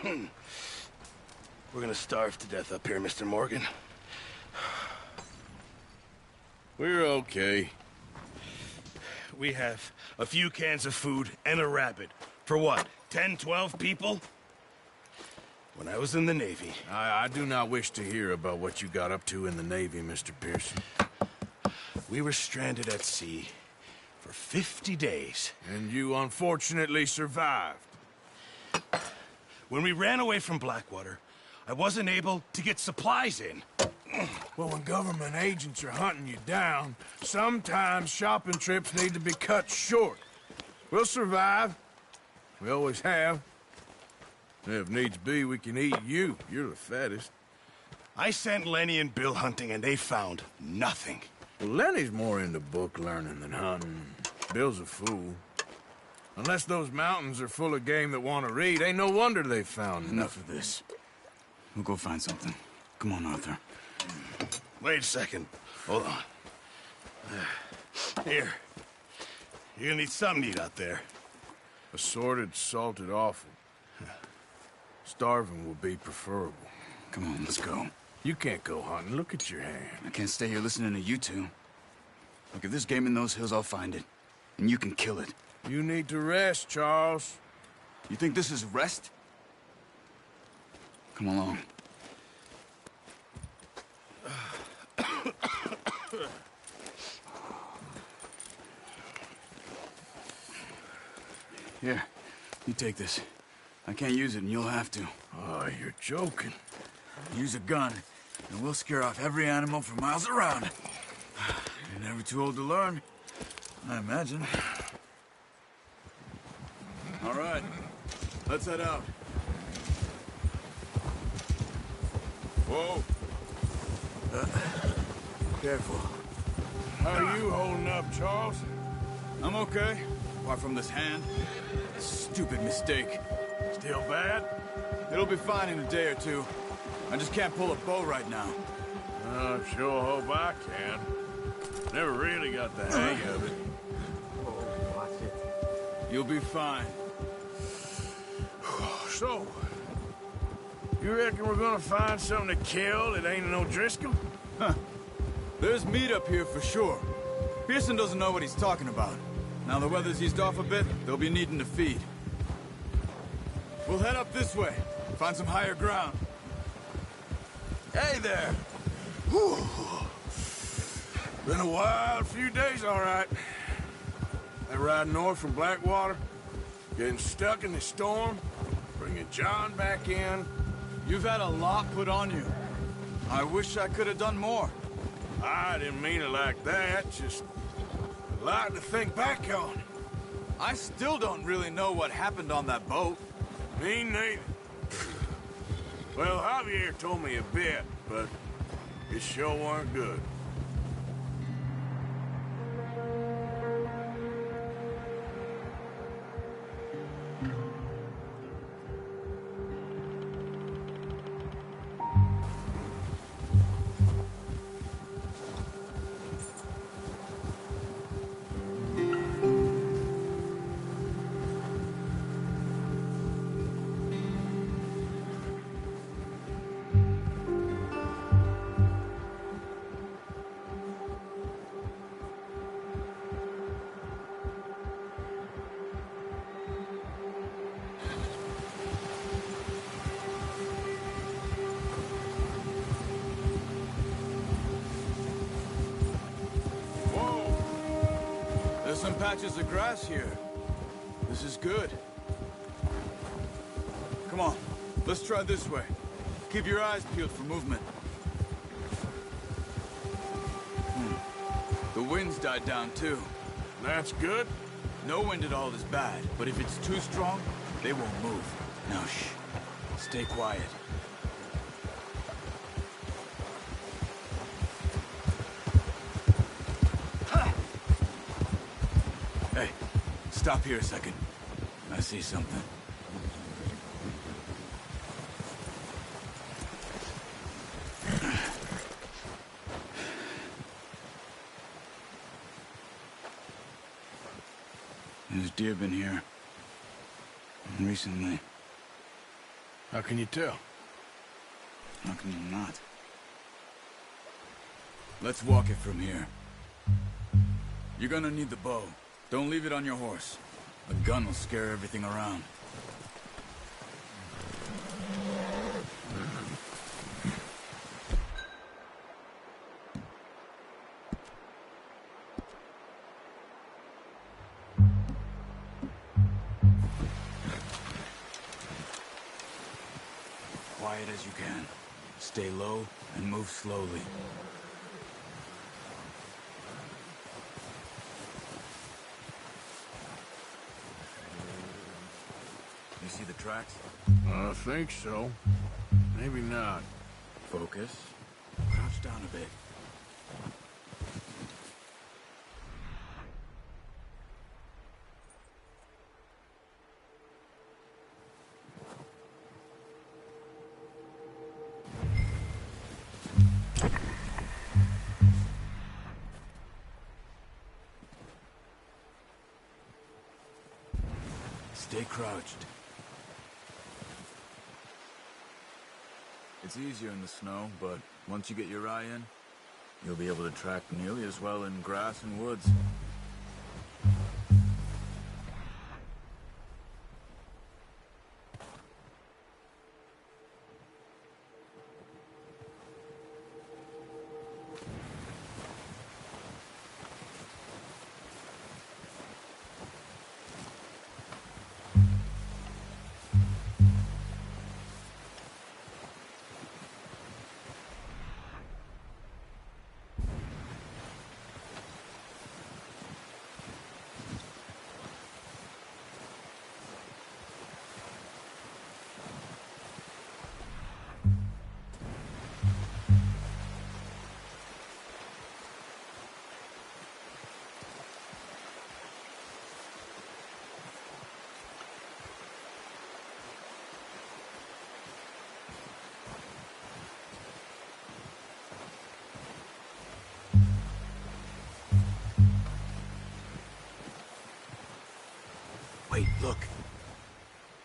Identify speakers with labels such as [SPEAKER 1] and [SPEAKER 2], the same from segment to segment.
[SPEAKER 1] We're gonna starve to death up here, Mr. Morgan.
[SPEAKER 2] We're okay.
[SPEAKER 1] We have a few cans of food and a rabbit. For what, 10, 12 people? When I was in the Navy...
[SPEAKER 2] I do not wish to hear about what you got up to in the Navy, Mr. Pearson.
[SPEAKER 1] We were stranded at sea for 50 days.
[SPEAKER 2] And you unfortunately survived.
[SPEAKER 1] When we ran away from Blackwater, I wasn't able to get supplies in.
[SPEAKER 2] Well, when government agents are hunting you down, sometimes shopping trips need to be cut short. We'll survive. We always have. If needs be, we can eat you. You're the fattest.
[SPEAKER 1] I sent Lenny and Bill hunting, and they found nothing.
[SPEAKER 2] Well, Lenny's more into book learning than hunting. Bill's a fool. Unless those mountains are full of game that want to read, ain't no wonder they found
[SPEAKER 3] Enough of this. We'll go find something. Come on, Arthur.
[SPEAKER 1] Wait a second. Hold on. Here. You're gonna need something to eat out there.
[SPEAKER 2] Assorted, salted offal. Starving will be preferable.
[SPEAKER 3] Come on, let's go.
[SPEAKER 2] You can't go hunting. Look at your hand.
[SPEAKER 3] I can't stay here listening to you two. Look, if there's game in those hills, I'll find it. And you can kill it.
[SPEAKER 2] You need to rest, Charles.
[SPEAKER 3] You think this is rest? Come along. Here, you take this. I can't use it, and you'll have to.
[SPEAKER 2] Oh, you're joking.
[SPEAKER 3] Use a gun, and we'll scare off every animal for miles around. You're never too old to learn, I imagine. All right, let's head out.
[SPEAKER 2] Whoa.
[SPEAKER 3] Careful.
[SPEAKER 2] How are you holding up, Charles?
[SPEAKER 3] I'm okay, apart from this hand. Stupid mistake.
[SPEAKER 2] Still bad?
[SPEAKER 3] It'll be fine in a day or two. I just can't pull a bow right now.
[SPEAKER 2] I sure hope I can. Never really got the hang of it.
[SPEAKER 4] Oh, watch it.
[SPEAKER 3] You'll be fine.
[SPEAKER 2] So, you reckon we're gonna find something to kill that ain't no Driscoll?
[SPEAKER 3] Huh. There's meat up here for sure. Pearson doesn't know what he's talking about. Now the weather's eased off a bit, they'll be needing to feed. We'll head up this way, find some higher ground.
[SPEAKER 2] Hey there! Whew. Been a wild few days, all right. That ride north from Blackwater, getting stuck in the storm, bringing John back in.
[SPEAKER 3] You've had a lot put on you. I wish I could have done more.
[SPEAKER 2] I didn't mean it like that, just a lot to think back on.
[SPEAKER 3] I still don't really know what happened on that boat.
[SPEAKER 2] Me neither. Well, Javier told me a bit, but it sure weren't good.
[SPEAKER 3] There's some patches of grass here. This is good. Come on, let's try this way. Keep your eyes peeled for movement. The wind's died down too.
[SPEAKER 2] That's good.
[SPEAKER 3] No wind at all is bad, but if it's too strong, they won't move. Now shh, stay quiet. Hey, stop here a second. I see something. There's deer been here. Recently.
[SPEAKER 2] How can you tell?
[SPEAKER 3] How can you not? Let's walk it from here. You're gonna need the bow. Don't leave it on your horse. A gun will scare everything around. Quiet as you can. Stay low and move slowly. You see the tracks?
[SPEAKER 2] I think so. Maybe not.
[SPEAKER 3] Focus. Crouch down a bit. Stay crouched. It's easier in the snow, but once you get your eye in, you'll be able to track nearly as well in grass and woods. Wait, look.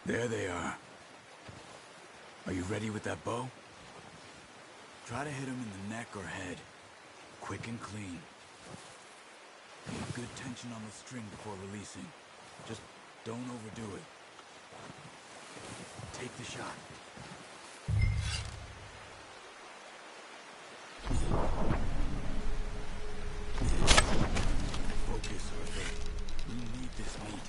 [SPEAKER 3] There they are. Are you ready with that bow? Try to hit him in the neck or head. Quick and clean. Keep good tension on the string before releasing. Just don't overdo it. Take the shot. Focus, Arthur. You need this meat.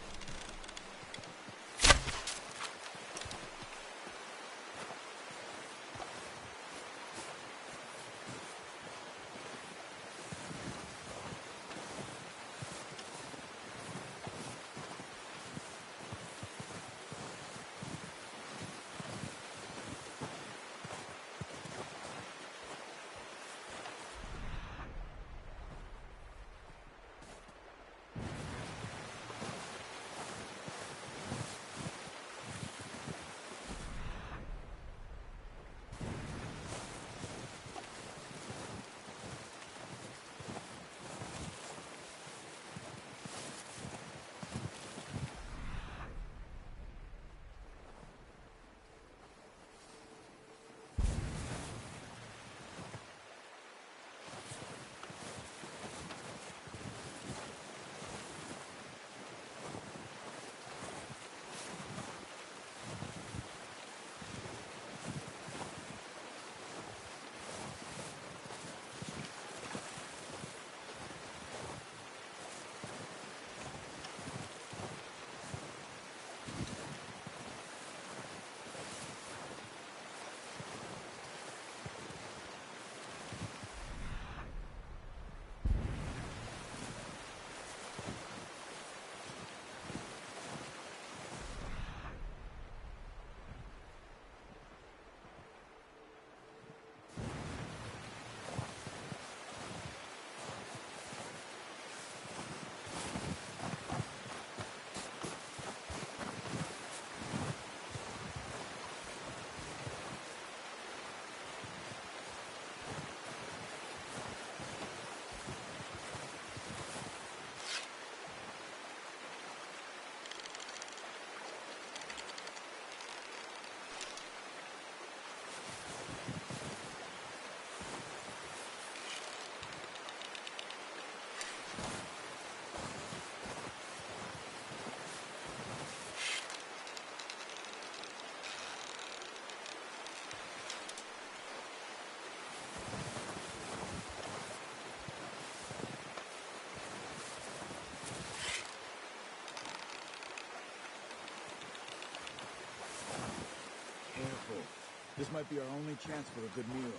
[SPEAKER 3] This might be our only chance for a good meal.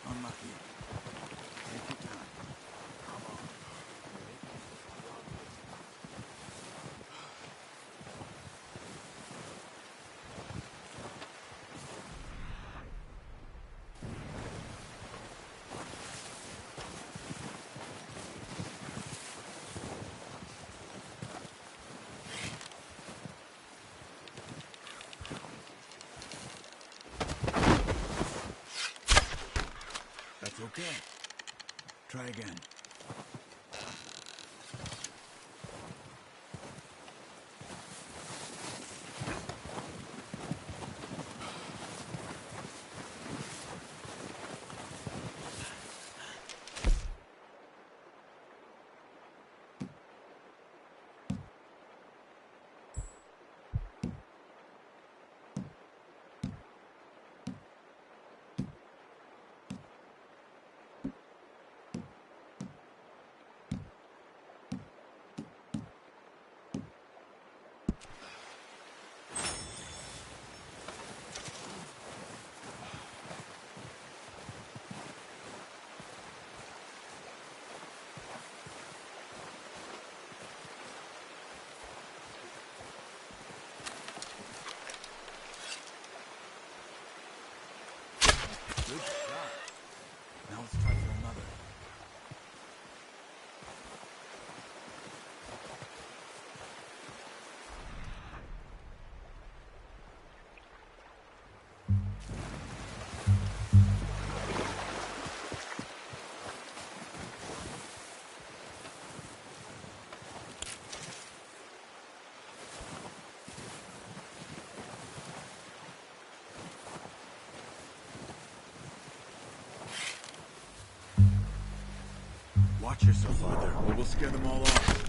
[SPEAKER 3] Unlucky. Take your time. That's okay. Try again. Good shot. Now let's try for another. Watch yourself, Arthur, or we'll scare them all off.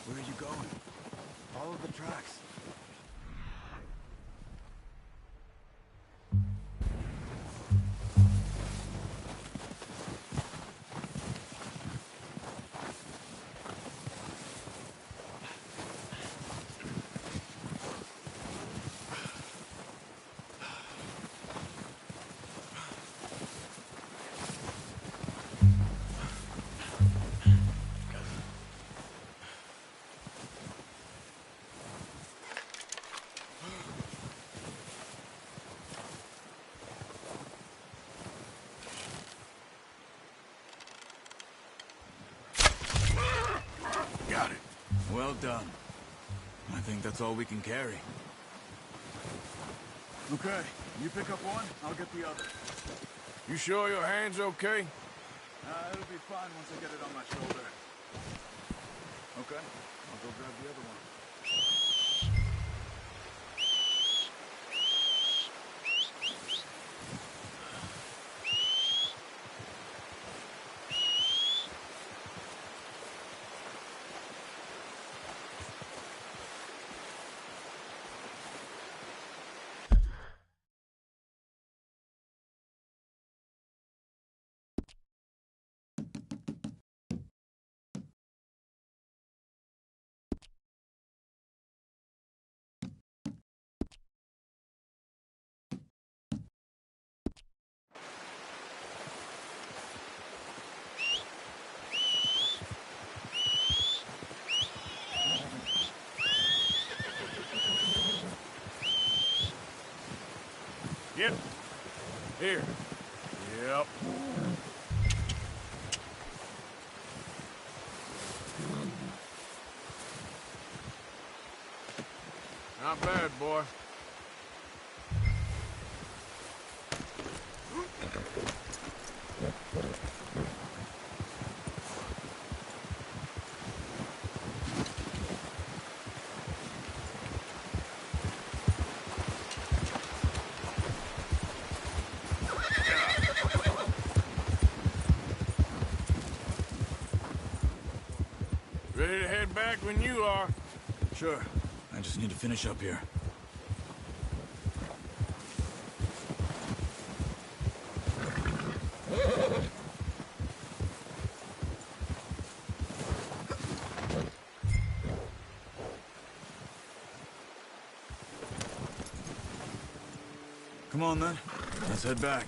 [SPEAKER 3] Where are you going? Follow the tracks.
[SPEAKER 1] Got it.
[SPEAKER 3] Well done. I think that's all we can carry. Okay, you pick up one, I'll get the other.
[SPEAKER 2] You sure your hand's okay?
[SPEAKER 3] It'll be fine once I get it on my shoulder. Okay, I'll go grab the other one.
[SPEAKER 2] Yep. Here. Yep. Not bad, boy. Ready to head back when you are.
[SPEAKER 3] Sure. I just need to finish up here. Come on, then. Let's head back.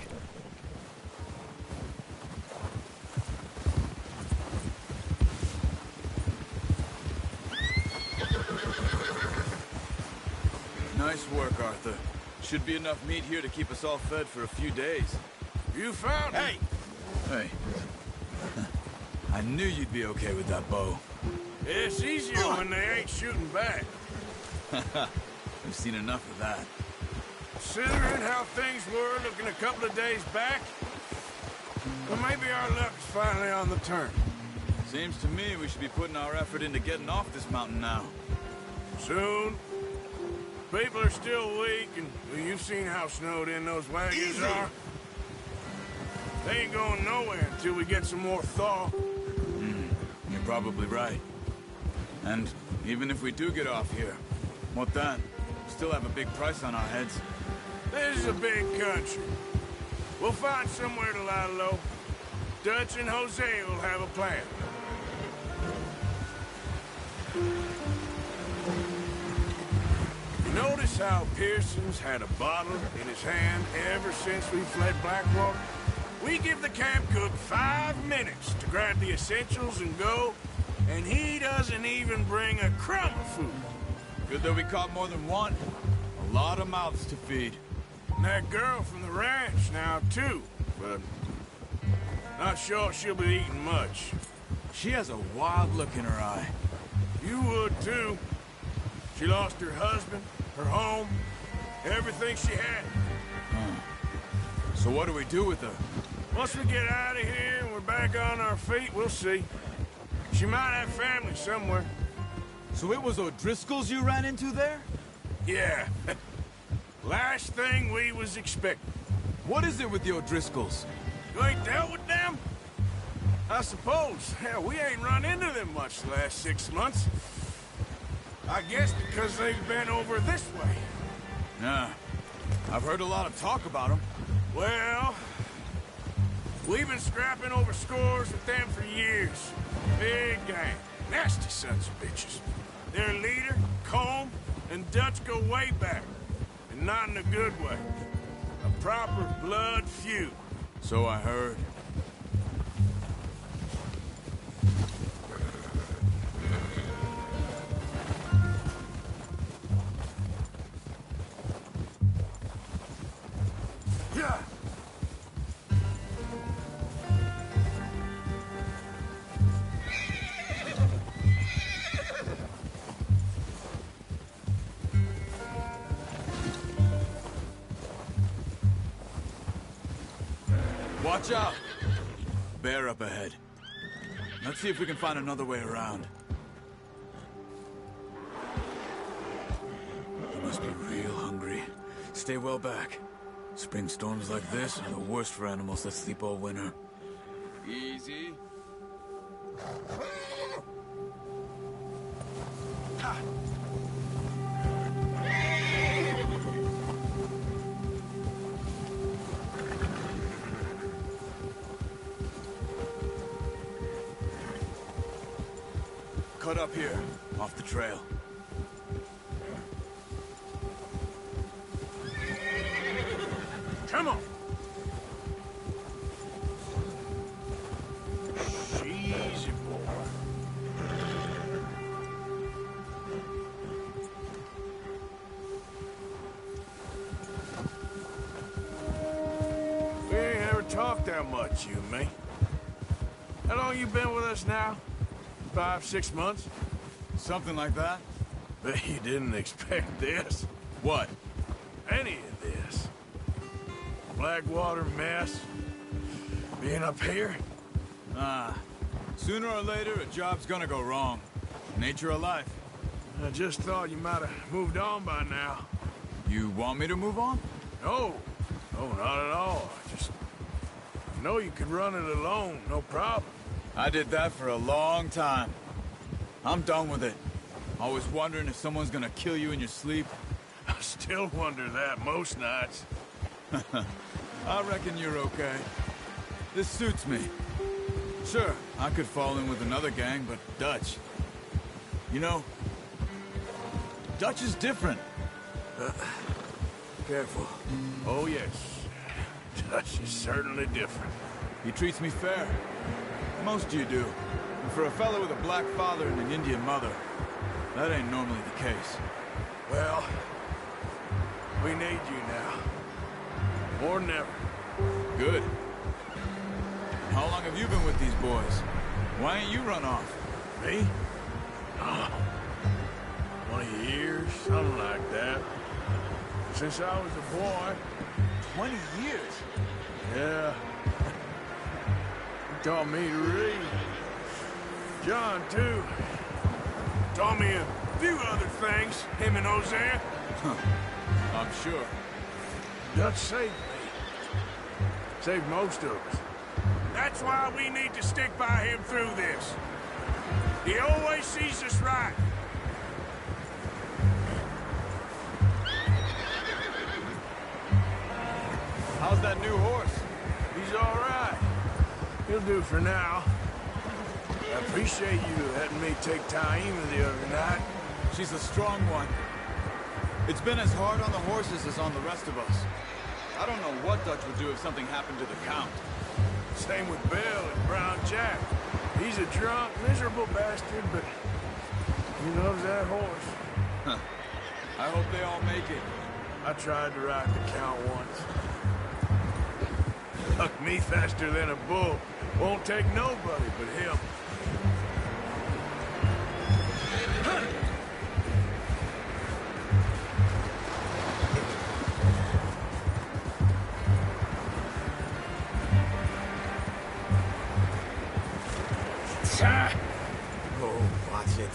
[SPEAKER 3] Nice work, Arthur. Should be enough meat here to keep us all fed for a few days.
[SPEAKER 2] You found it.
[SPEAKER 3] Hey. I knew you'd be okay with that bow.
[SPEAKER 2] It's easier when they ain't shooting back.
[SPEAKER 3] We've seen enough of that.
[SPEAKER 2] Considering how things were looking a couple of days back, well, maybe our luck's finally on the turn.
[SPEAKER 3] Seems to me we should be putting our effort into getting off this mountain now.
[SPEAKER 2] Soon. People are still weak, and well, you've seen how snowed in those wagons are. They ain't going nowhere until we get some more thaw.
[SPEAKER 3] You're probably right. And even if we do get off here, what then? Still have a big price on our heads.
[SPEAKER 2] This is a big country. We'll find somewhere to lie low. Dutch and Jose will have a plan. You notice how Pearson's had a bottle in his hand ever since we fled Blackwater? We give the camp cook 5 minutes to grab the essentials and go, and he doesn't even bring a crumb of food.
[SPEAKER 3] Good that we caught more than one. A lot of mouths to feed.
[SPEAKER 2] And that girl from the ranch now, too, but not sure she'll be eating much.
[SPEAKER 3] She has a wild look in her eye.
[SPEAKER 2] You would, too. She lost her husband, her home, everything she had.
[SPEAKER 3] So what do we do with her?
[SPEAKER 2] Once we get out of here and we're back on our feet, we'll see. She might have family somewhere.
[SPEAKER 3] So it was O'Driscoll's you ran into there?
[SPEAKER 2] Yeah. Last thing we was expecting.
[SPEAKER 3] What is it with the O'Driscolls?
[SPEAKER 2] You ain't dealt with them? I suppose. Hell, we ain't run into them much the last 6 months. I guess because they've been over this way.
[SPEAKER 3] Yeah. I've heard a lot of talk about them.
[SPEAKER 2] Well, we've been scrapping over scores with them for years. Big gang. Nasty sons of bitches. Their leader, Combe, and Dutch go way back. And not in a good way. A proper blood feud.
[SPEAKER 3] So I heard.
[SPEAKER 2] Yeah.
[SPEAKER 3] Watch out! Bear up ahead. Let's see if we can find another way around. They must be real hungry. Stay well back. Spring storms like this are the worst for animals that sleep all winter. Easy. Ha! Cut up here, off the trail.
[SPEAKER 2] Come on. Easy, boy. We ain't ever talked that much, you and me. How long you been with us now? 5, 6 months?
[SPEAKER 3] Something like that?
[SPEAKER 2] Bet you didn't expect this.
[SPEAKER 3] What?
[SPEAKER 2] Any of this. Blackwater mess. Being up here?
[SPEAKER 3] Sooner or later, a job's gonna go wrong. Nature of life.
[SPEAKER 2] I just thought you might have moved on by now.
[SPEAKER 3] You want me to move on?
[SPEAKER 2] No. No, not at all. I know you could run it alone, no problem.
[SPEAKER 3] I did that for a long time. I'm done with it. Always wondering if someone's gonna kill you in your sleep.
[SPEAKER 2] I still wonder that most nights.
[SPEAKER 3] I reckon you're okay. This suits me. Sure, I could fall in with another gang, but Dutch... You know, Dutch is different.
[SPEAKER 2] Careful. Oh, yes. Dutch is certainly different.
[SPEAKER 3] He treats me fair. Most of you do. And for a fellow with a black father and an Indian mother, that ain't normally the case.
[SPEAKER 2] Well, we need you now. More than ever.
[SPEAKER 3] Good. How long have you been with these boys? Why ain't you run off?
[SPEAKER 2] Me? Oh, 20 years, something like that. Since I was a boy.
[SPEAKER 3] 20 years?
[SPEAKER 2] Yeah. He taught me to read. John, too. Taught me a few other things, him and Hosea.
[SPEAKER 3] I'm sure.
[SPEAKER 2] Dutch saved me. Saved most of us. That's why we need to stick by him through this. He always sees us right.
[SPEAKER 3] How's that new horse?
[SPEAKER 2] He's all right. He'll do for now. I appreciate you letting me take Taima the other night.
[SPEAKER 3] She's a strong one. It's been as hard on the horses as on the rest of us. I don't know what Dutch would do if something happened to the Count.
[SPEAKER 2] Same with Bill and Brown Jack. He's a drunk, miserable bastard, but he loves that horse.
[SPEAKER 3] Huh. I hope they all make it.
[SPEAKER 2] I tried to ride the Count once. Hucked me faster than a bull. Won't take nobody but him.
[SPEAKER 4] Oh, watch it.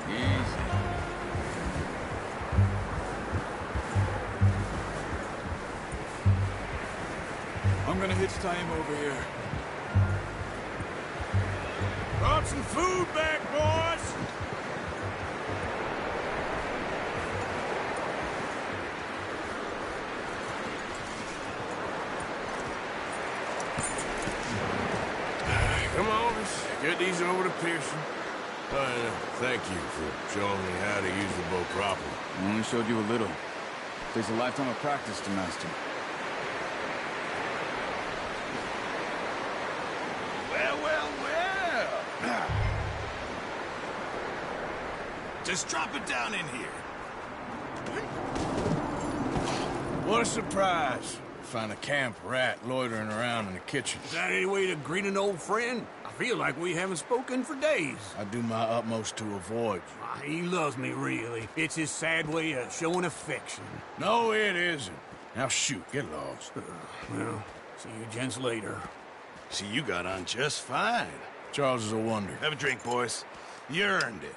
[SPEAKER 3] Easy. I'm gonna hitch Taima over here.
[SPEAKER 2] Brought some food back, boys! Come on, let's get these over to Pearson. Thank you for showing me how to use the bow properly.
[SPEAKER 3] I only showed you a little. Takes a lifetime of practice to master.
[SPEAKER 1] Well. Just drop it down in here.
[SPEAKER 2] What a surprise. Find a camp rat loitering around in the kitchen.
[SPEAKER 5] Is that any way to greet an old friend? I feel like we haven't spoken for days.
[SPEAKER 2] I do my utmost to avoid you.
[SPEAKER 5] He loves me, really. It's his sad way of showing affection.
[SPEAKER 2] No, it isn't. Now shoot, get lost.
[SPEAKER 5] Well, see you gents later.
[SPEAKER 1] See, you got on just fine.
[SPEAKER 2] Charles is a wonder.
[SPEAKER 1] Have a drink, boys. You earned it.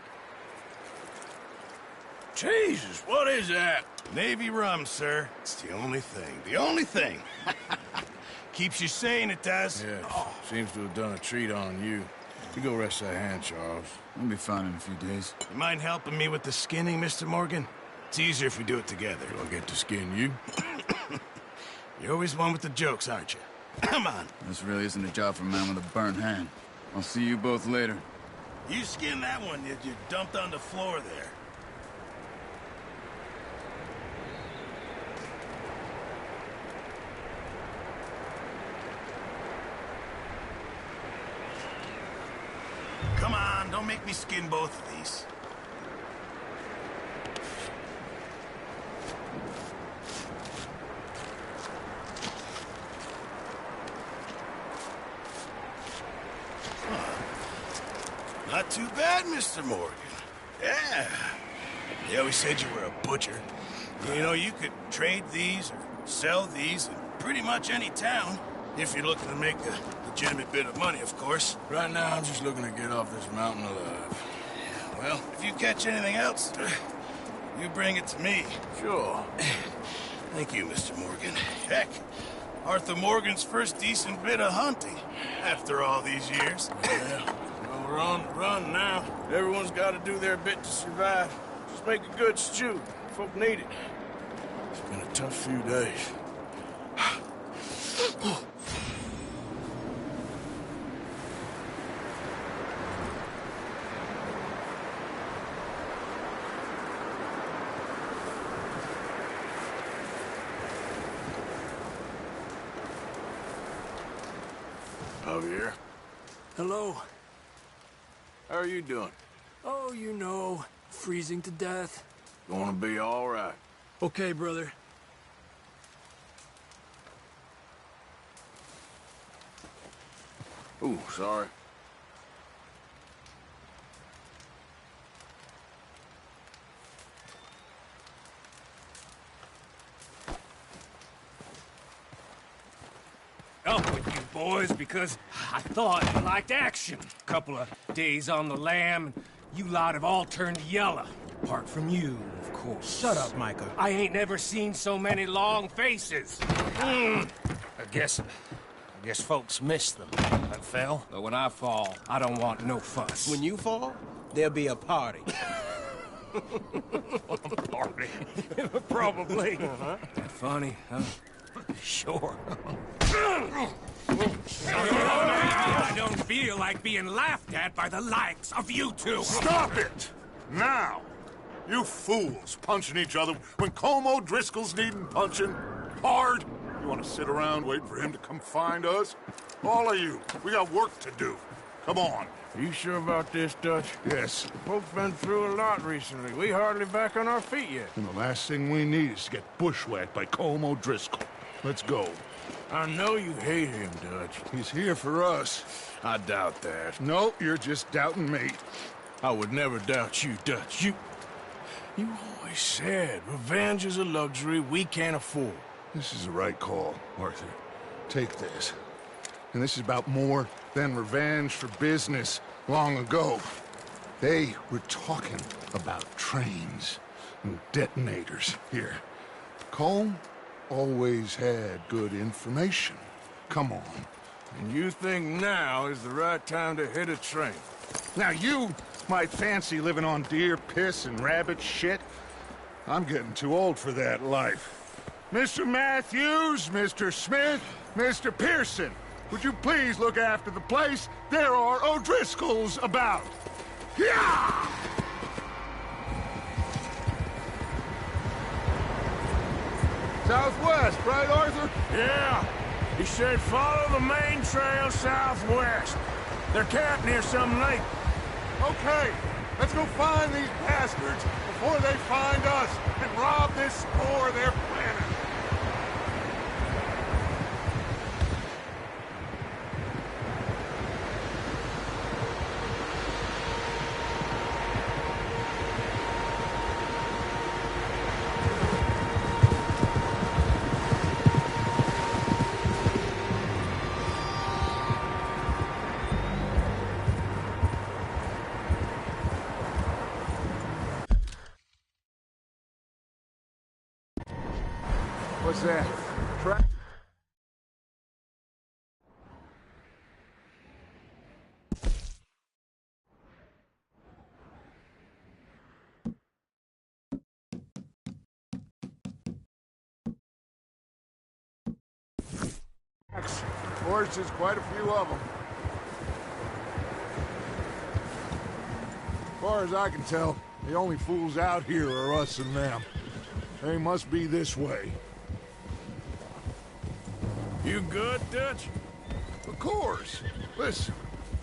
[SPEAKER 2] Jesus, what is that?
[SPEAKER 1] Navy rum, sir. It's the only thing. The only thing. Keeps you sane, it does.
[SPEAKER 2] Yes, seems to have done a treat on you. You go rest that hand, Charles.
[SPEAKER 3] I'll be fine in a few days.
[SPEAKER 1] You mind helping me with the skinning, Mr. Morgan? It's easier if we do it together.
[SPEAKER 2] Do I get to skin you?
[SPEAKER 1] You're always one with the jokes, aren't you? Come on.
[SPEAKER 3] This really isn't a job for a man with a burnt hand. I'll see you both later.
[SPEAKER 1] You skin that one that you dumped on the floor there. Come on, don't make me skin both of these. Not too bad, Mr. Morgan. Yeah. They always said you were a butcher. You know, you could trade these or sell these and pretty much any town. If you're looking to make a legitimate bit of money, of course.
[SPEAKER 2] Right now, I'm just looking to get off this mountain alive.
[SPEAKER 1] Well, if you catch anything else, you bring it to me.
[SPEAKER 2] Sure.
[SPEAKER 1] Thank you, Mr. Morgan. Heck, Arthur Morgan's first decent bit of hunting after all these years.
[SPEAKER 2] Yeah. Well, we're on the run now. Everyone's got to do their bit to survive. Just make a good stew. Folk need it. It's been a tough few days. Javier,
[SPEAKER 5] Hello.
[SPEAKER 2] how are you doing?
[SPEAKER 5] Oh, you know, freezing to death.
[SPEAKER 2] Gonna be all right.
[SPEAKER 5] Okay, brother.
[SPEAKER 2] Ooh, sorry.
[SPEAKER 6] Up with you boys because I thought you liked action. Couple of days on the lam, and you lot have all turned yellow. Apart from you, of course.
[SPEAKER 5] Shut up, Micah.
[SPEAKER 6] I ain't never seen so many long faces. I guess folks miss them. I fell, but when I fall, I don't want no fuss.
[SPEAKER 5] When you fall, there'll be a party.
[SPEAKER 6] Party. Probably. Funny, huh? Sure. I don't feel like being laughed at by the likes of you two.
[SPEAKER 7] Stop it! Now! You fools punching each other when Colm O'Driscoll's needing punching hard. You want to sit around waiting for him to come find us? All of you, we got work to do. Come on.
[SPEAKER 2] You sure about this, Dutch?
[SPEAKER 7] Yes.
[SPEAKER 2] Folks been through a lot recently. We hardly back on our feet yet.
[SPEAKER 7] And the last thing we need is to get bushwhacked by Colm O'Driscoll. Let's go.
[SPEAKER 2] I know you hate him, Dutch.
[SPEAKER 7] He's here for us.
[SPEAKER 2] I doubt that.
[SPEAKER 7] No, you're just doubting me.
[SPEAKER 2] I would never doubt you, Dutch. You always said revenge is a luxury we can't afford.
[SPEAKER 7] This is the right call, Arthur. Take this. And this is about more than revenge for business long ago. They were talking about trains and detonators here. Colm always had good information. Come on.
[SPEAKER 2] And you think now is the right time to hit a train?
[SPEAKER 7] Now you might fancy living on deer piss and rabbit shit. I'm getting too old for that life. Mr. Matthews, Mr. Smith, Mr. Pearson, would you please look after the place? There are O'Driscolls about. Yeah! Southwest, right, Arthur?
[SPEAKER 2] Yeah. He said follow the main trail southwest. They're camped near some lake.
[SPEAKER 7] Okay, let's go find these bastards before they find us and rob this store they're planning. What's that? Track? Horses, quite a few of them. As far as I can tell, the only fools out here are us and them. They must be this way.
[SPEAKER 2] You good, Dutch?
[SPEAKER 7] Of course. Listen,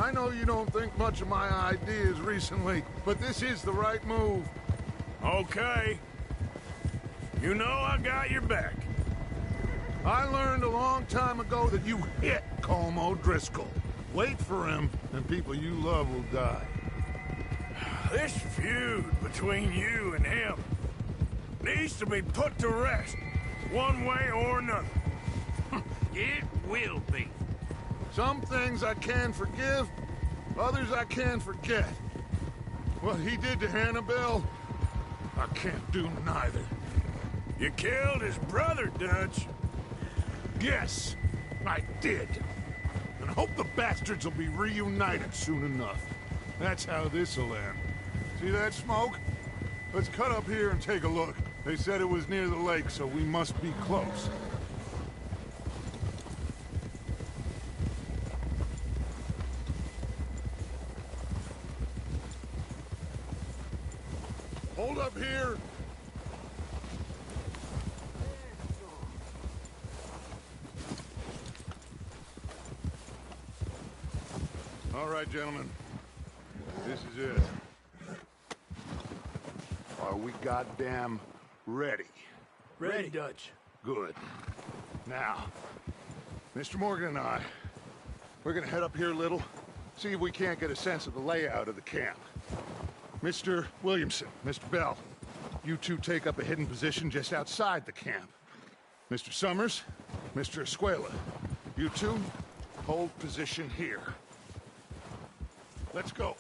[SPEAKER 7] I know you don't think much of my ideas recently, but this is the right move.
[SPEAKER 2] Okay. You know I got your back.
[SPEAKER 7] I learned a long time ago that you hit Colm O'Driscoll. Wait for him, and people you love will die.
[SPEAKER 2] This feud between you and him needs to be put to rest, one way or another.
[SPEAKER 5] It will be.
[SPEAKER 7] Some things I can forgive, others I can forget. What he did to Hannibal, I can't do neither.
[SPEAKER 2] You killed his brother, Dutch.
[SPEAKER 7] Yes, I did. And I hope the bastards will be reunited soon enough. That's how this'll end. See that smoke? Let's cut up here and take a look. They said it was near the lake, so we must be close. Hold up here. All right, gentlemen. This is it. Are we goddamn ready?
[SPEAKER 2] Ready, Dutch.
[SPEAKER 7] Good. Now, Mr. Morgan and I, we're gonna head up here a little, see if we can't get a sense of the layout of the camp. Mr. Williamson, Mr. Bell, you two take up a hidden position just outside the camp. Mr. Summers, Mr. Escuela, you two hold position here. Let's go.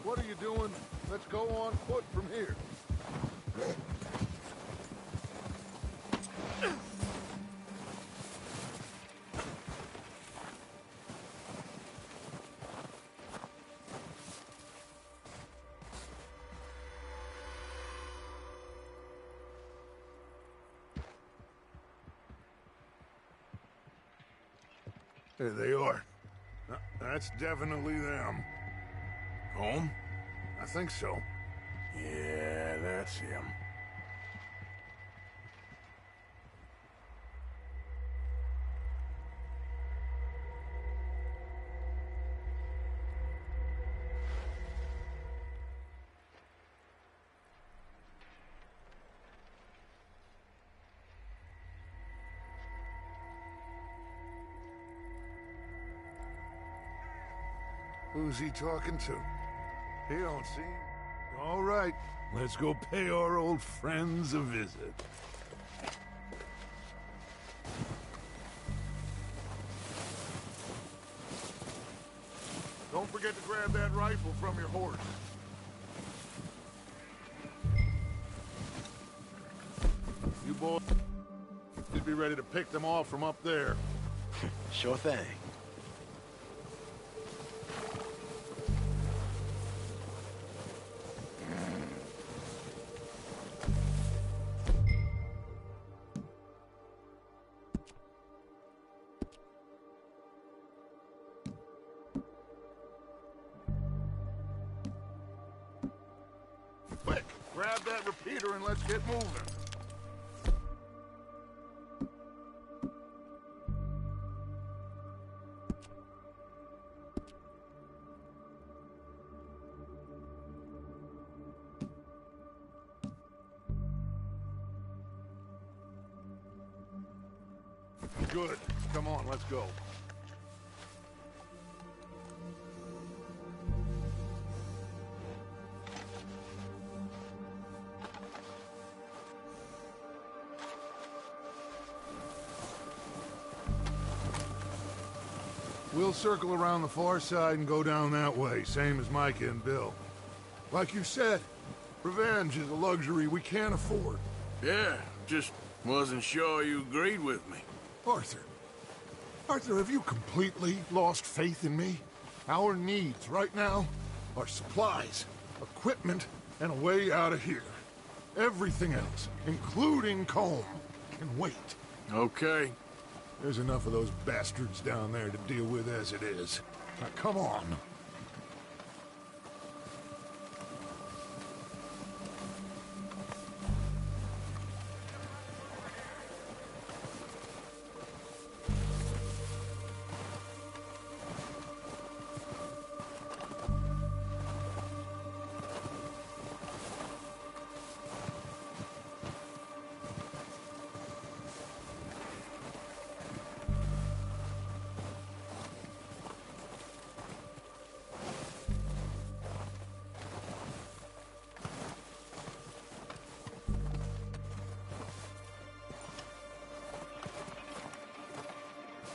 [SPEAKER 7] What are you doing? Let's go on foot from here. There they are. That's definitely them.
[SPEAKER 2] Home?
[SPEAKER 7] I think so.
[SPEAKER 2] Yeah, that's him.
[SPEAKER 7] Who's he talking to? He don't seem... All right, let's go pay our old friends a visit. Don't forget to grab that rifle from your horse. You boys should be ready to pick them off from up there.
[SPEAKER 4] Sure thing.
[SPEAKER 7] Quick, grab that repeater and let's get moving. Good. Come on, let's go. We'll circle around the far side and go down that way, same as Micah and Bill. Like you said, revenge is a luxury we can't afford.
[SPEAKER 2] Yeah, just wasn't sure you agreed with me.
[SPEAKER 7] Arthur, have you completely lost faith in me? Our needs right now are supplies, equipment, and a way out of here. Everything else, including Colm, can wait.
[SPEAKER 2] Okay.
[SPEAKER 7] There's enough of those bastards down there to deal with as it is. Now, come on.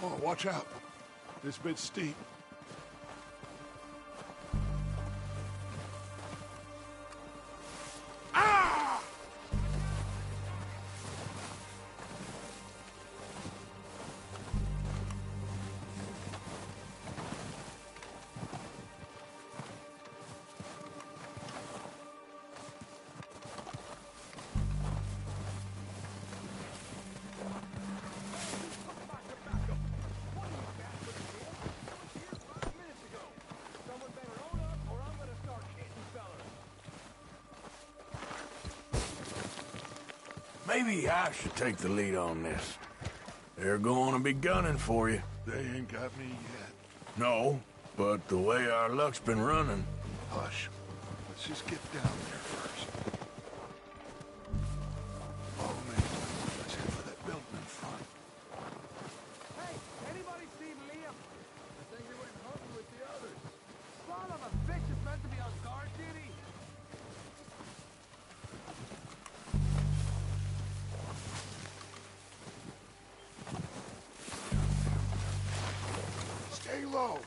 [SPEAKER 7] Oh, watch out. This bit's steep. Ah!
[SPEAKER 2] Maybe I should take the lead on this. They're going to be gunning for you.
[SPEAKER 7] They ain't got me yet.
[SPEAKER 2] No, but the way our luck's been running...
[SPEAKER 7] Hush. Let's just get down there first. Follow me. Let's head for that building in front.
[SPEAKER 8] Hey, anybody seen Liam? I think he went hunting with the others. Son of a bitch is meant to be on guard duty.
[SPEAKER 7] Stay low.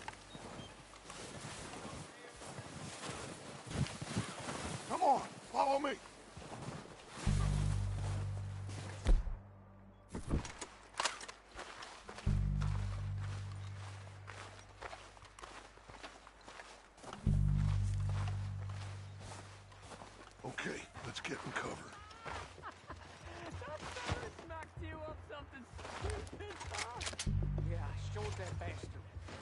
[SPEAKER 7] Come on, follow me. Okay, let's get in cover.
[SPEAKER 8] Smacked you up something stupid, huh? Yeah, I showed that bastard.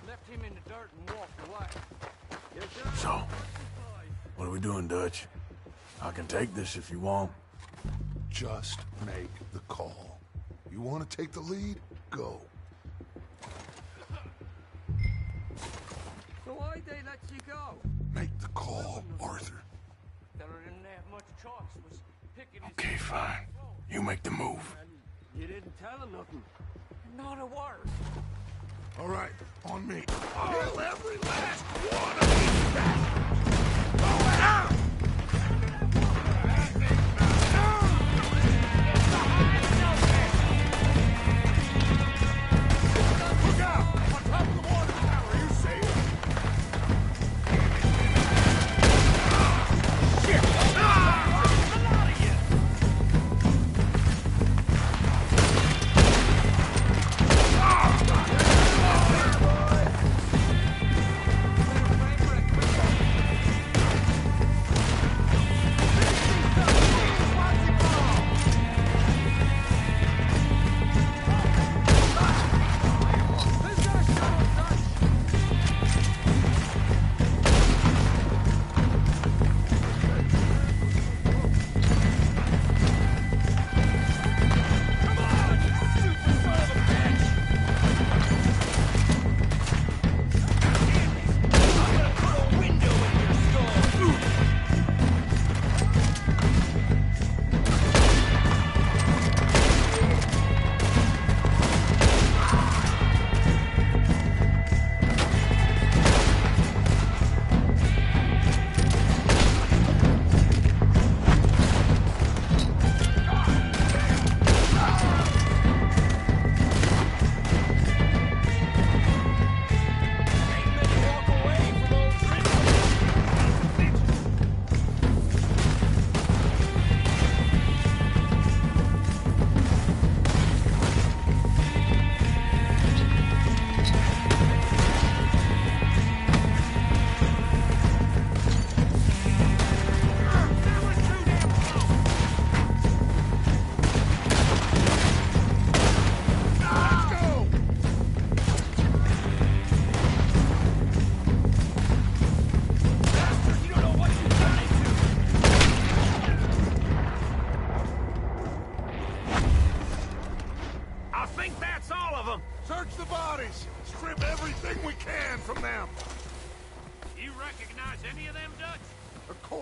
[SPEAKER 8] Left him in the dirt and walked away. Yes, sir.
[SPEAKER 2] So, what are we doing, Dutch? I can take this if you want.
[SPEAKER 7] Just make the call. You want to take the lead? Go.
[SPEAKER 8] So why'd they let you go?
[SPEAKER 7] Make the call, Arthur.
[SPEAKER 8] Feller didn't have much choice. Was picking his...
[SPEAKER 2] Okay, fine. You make the move.
[SPEAKER 8] You didn't tell him nothing. Not a word.
[SPEAKER 7] All right, on me. Kill every last one of these bastards! Go out! Look out! On top of the water tower, you see it? Shit! Come out of here!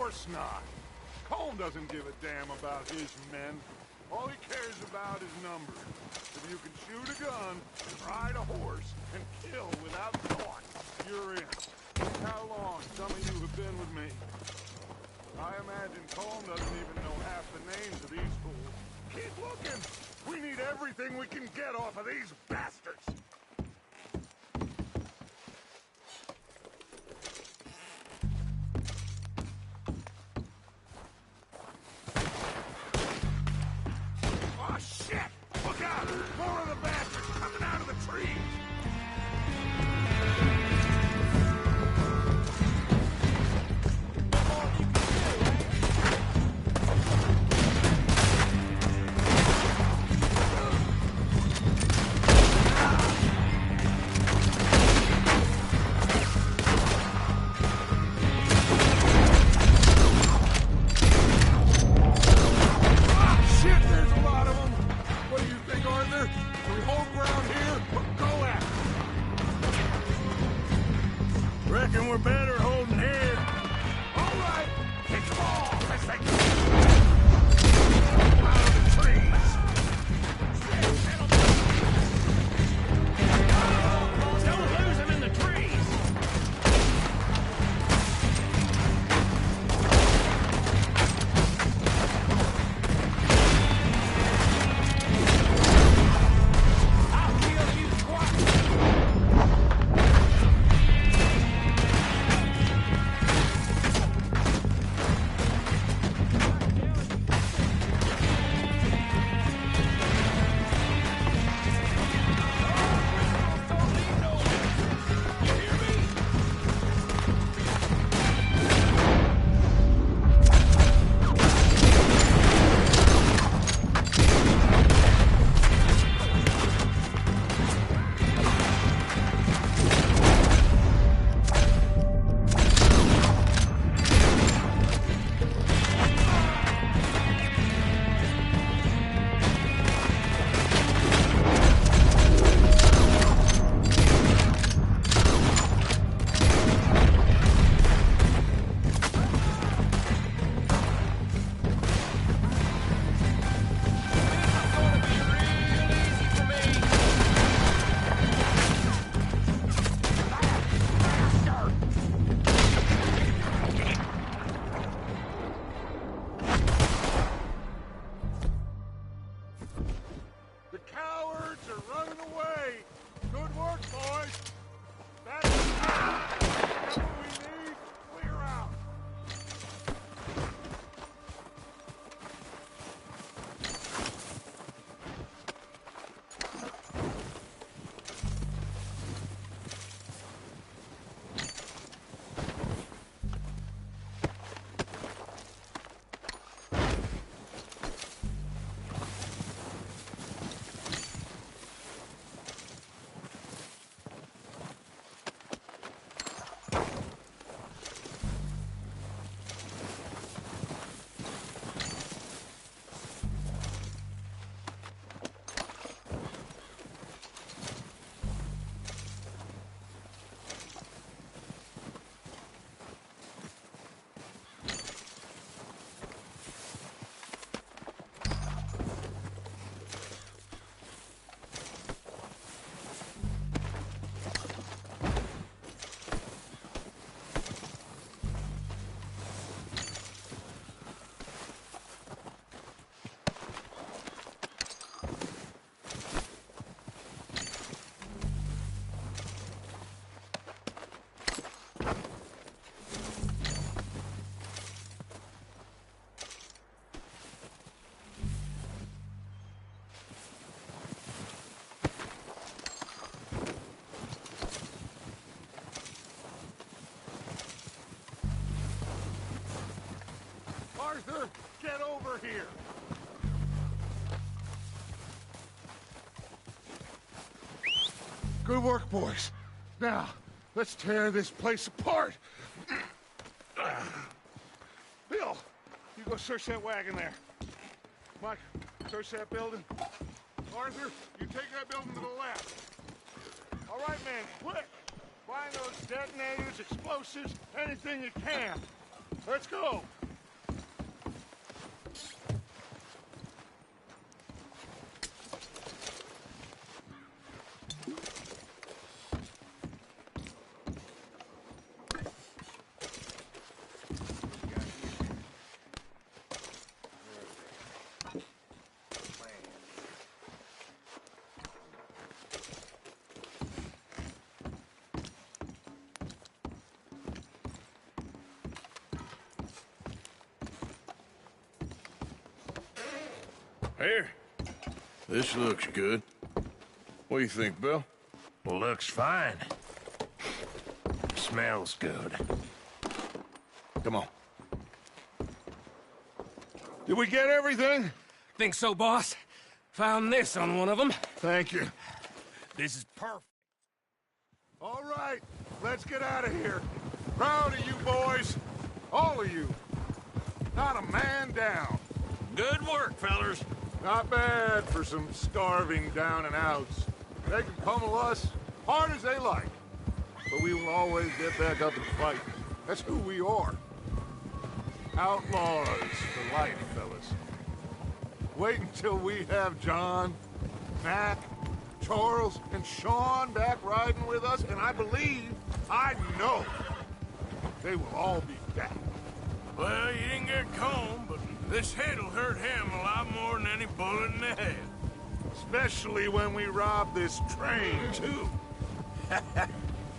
[SPEAKER 7] course not. Colm doesn't give a damn about his men. All he cares about is numbers. If you can shoot a gun, ride a horse, and kill without thought, you're in. Look how long some of you have been with me. I imagine Colm doesn't even know half the names of these fools. Keep looking! We need everything we can get off of these bastards! over here. Good work, boys. Now, let's tear this place apart. Bill, you go search that wagon there. Mike, search that building. Arthur, you take that building to the left. All right, man, quick. Find those detonators, explosives, anything you can. Let's go.
[SPEAKER 2] Here. This looks good. What do you think, Bill?
[SPEAKER 6] Looks fine. Smells good.
[SPEAKER 2] Come on. Did we get everything?
[SPEAKER 6] Think so, boss? Found this on one of them.
[SPEAKER 7] Thank you.
[SPEAKER 6] This is perfect.
[SPEAKER 7] All right, let's get out of here. Proud of you boys. All of you. Not a man down.
[SPEAKER 5] Good work, fellers.
[SPEAKER 7] Not bad for some starving down and outs. They can pummel us hard as they like. But we will always get back up and fight. That's who we are. Outlaws for life, fellas. Wait until we have John, Mac, Charles, and Sean back riding with us, and I know, they will all be back.
[SPEAKER 2] Well, you didn't get Combe, but this hit'll hurt him a lot more than any bullet in the head.
[SPEAKER 7] Especially when we rob this train, too.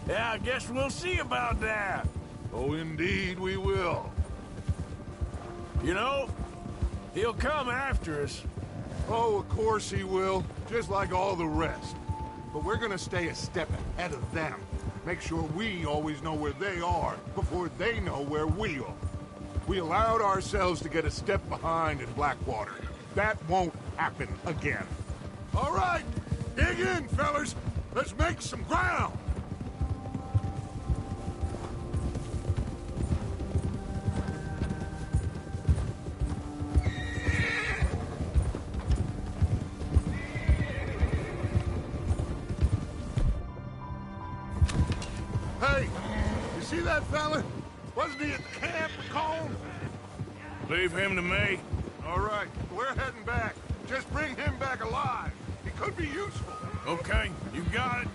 [SPEAKER 2] Yeah, I guess we'll see about that.
[SPEAKER 7] Oh, indeed we will.
[SPEAKER 2] You know, he'll come after us.
[SPEAKER 7] Oh, of course he will, just like all the rest. But we're gonna stay a step ahead of them. Make sure we always know where they are before they know where we are. We allowed ourselves to get a step behind in Blackwater. That won't happen again. All right, dig in, fellas. Let's make some ground. Hey, you see that fella? Wasn't he at the camp with Colm?
[SPEAKER 2] Leave him to me.
[SPEAKER 7] All right, we're heading back. Just bring him back alive. He could be useful.
[SPEAKER 2] Okay, you got it.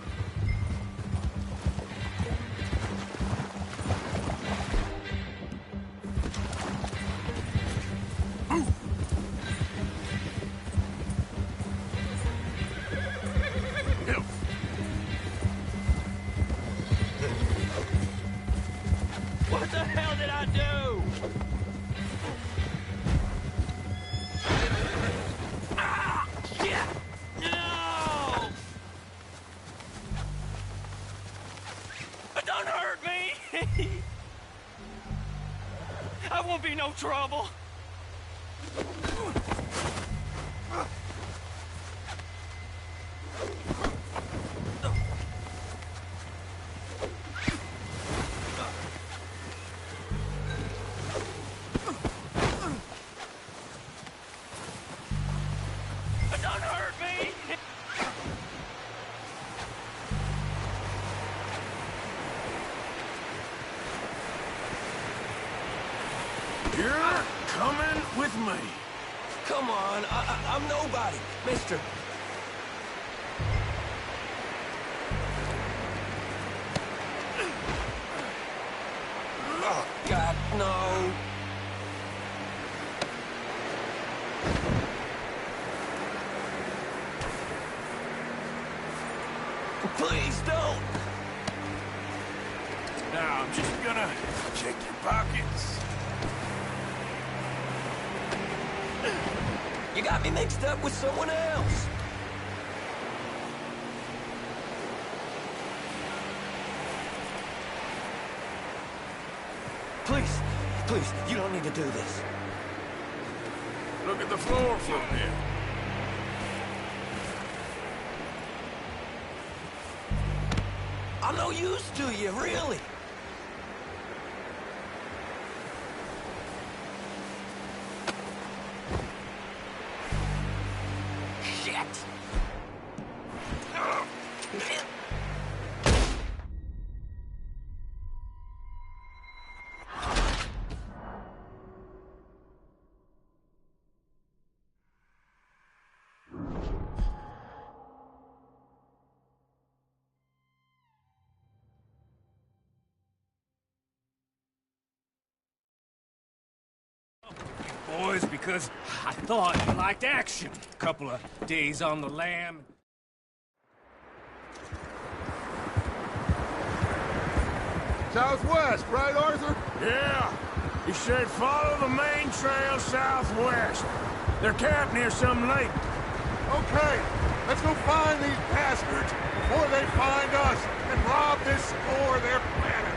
[SPEAKER 8] What the hell did I do? Ah! Shit! No! Don't hurt me! I won't be no trouble. Don't hurt me!
[SPEAKER 2] You're coming with me.
[SPEAKER 5] Come on, I'm nobody, mister. Oh, God, no. Please don't.
[SPEAKER 2] Now, I'm just gonna check your pockets.
[SPEAKER 5] You got me mixed up with someone else. Please, you don't need to do this.
[SPEAKER 2] Look at the floor from here.
[SPEAKER 4] I'm no use to you, really. Shit.
[SPEAKER 6] Boys, because I thought you liked action. Couple of days on the lam.
[SPEAKER 7] Southwest, right, Arthur?
[SPEAKER 2] Yeah. He said follow the main trail southwest. They're camped near some lake.
[SPEAKER 7] Okay, let's go find these bastards before they find us and rob this store of their planet.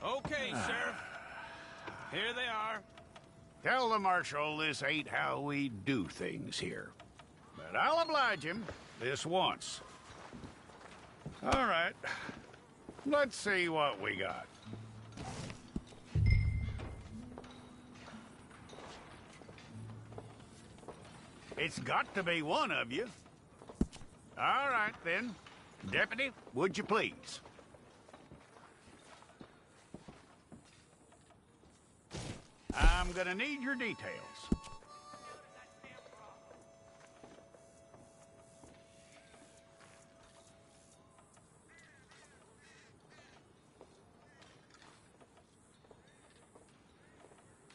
[SPEAKER 2] Okay, Sheriff. Here they are.
[SPEAKER 9] Tell the Marshal this ain't how we do things here. But I'll oblige him this once. All right. Let's see what we got. It's got to be one of you. All right, then. Deputy, would you please? I'm gonna need your details.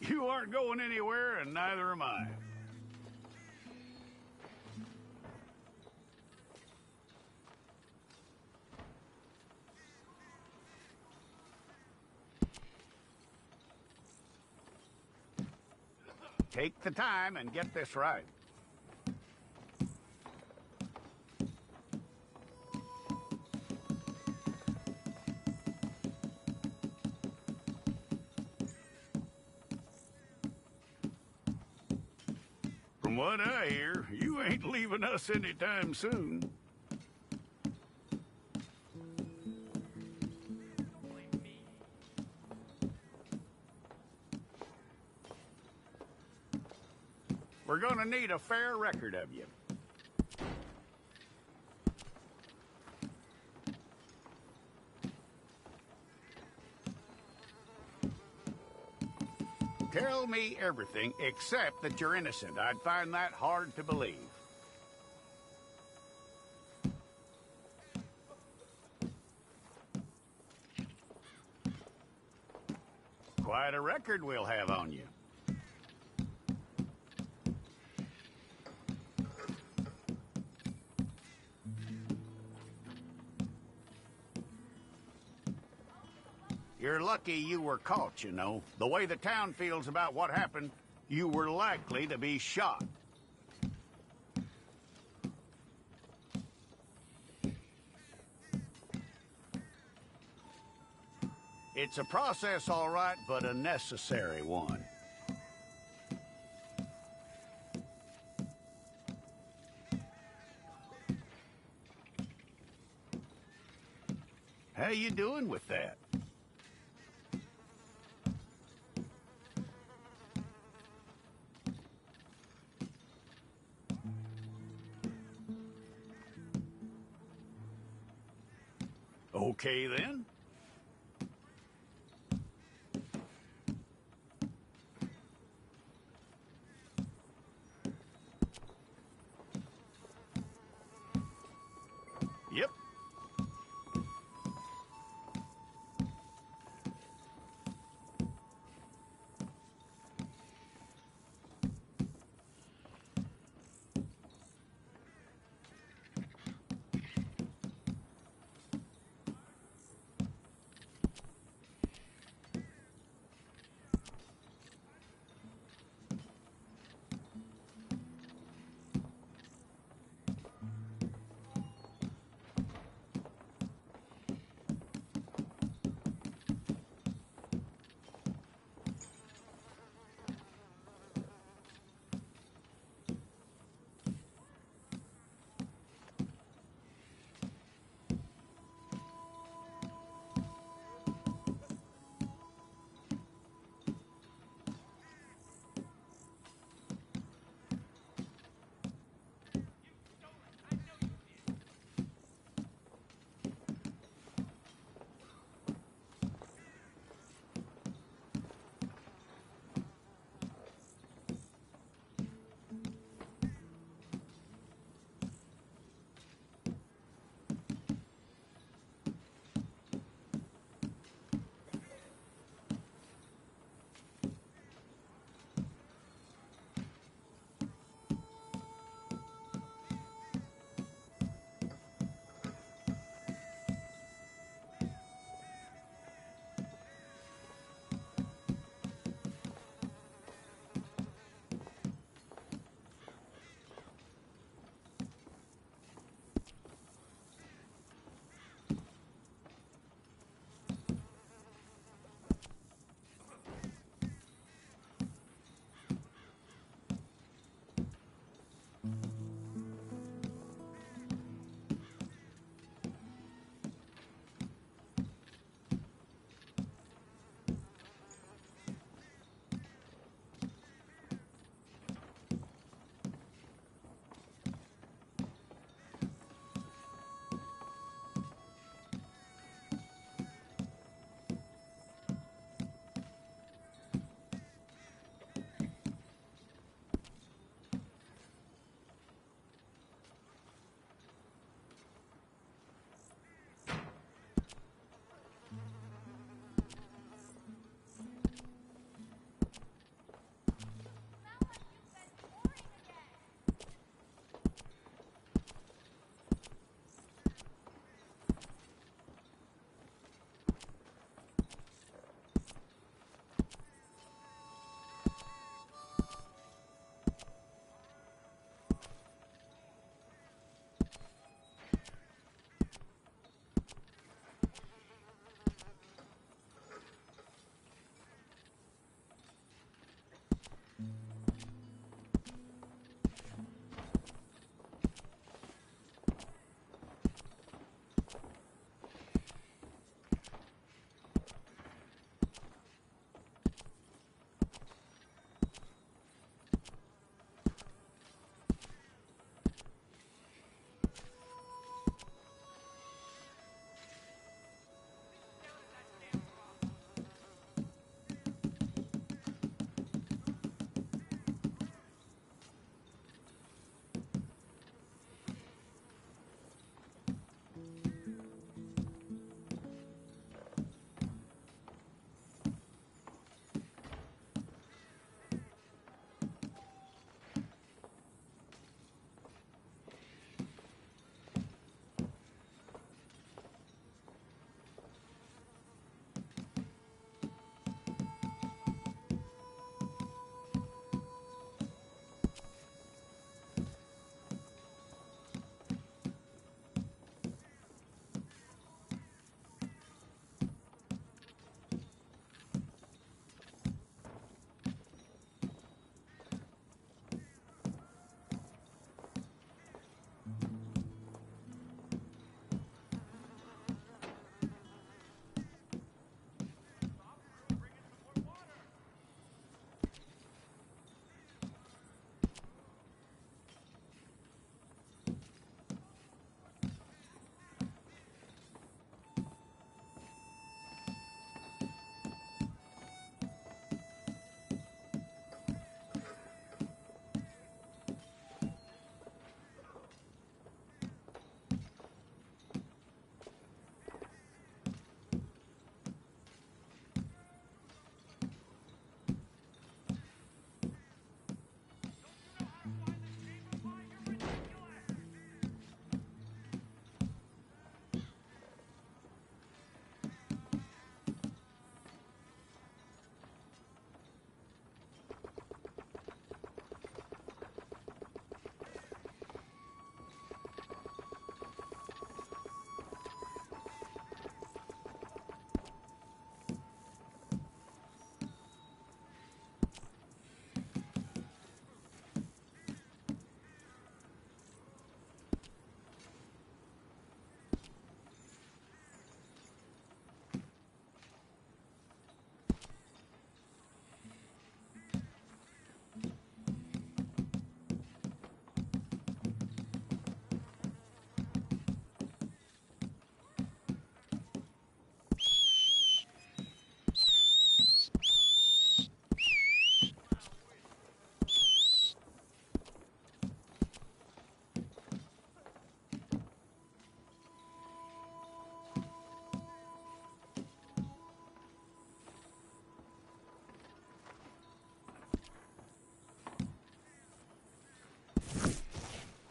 [SPEAKER 9] You aren't going anywhere, and neither am I. Take the time and get this right. From what I hear, you ain't leaving us anytime soon. We're gonna need a fair record of you. Tell me everything except that you're innocent. I'd find that hard to believe. Quite a record we'll have on you. You're lucky you were caught, you know. The way the town feels about what happened, you were likely to be shot. It's a process, all right, but a necessary one. How you doing with that? Okay, then. Yep.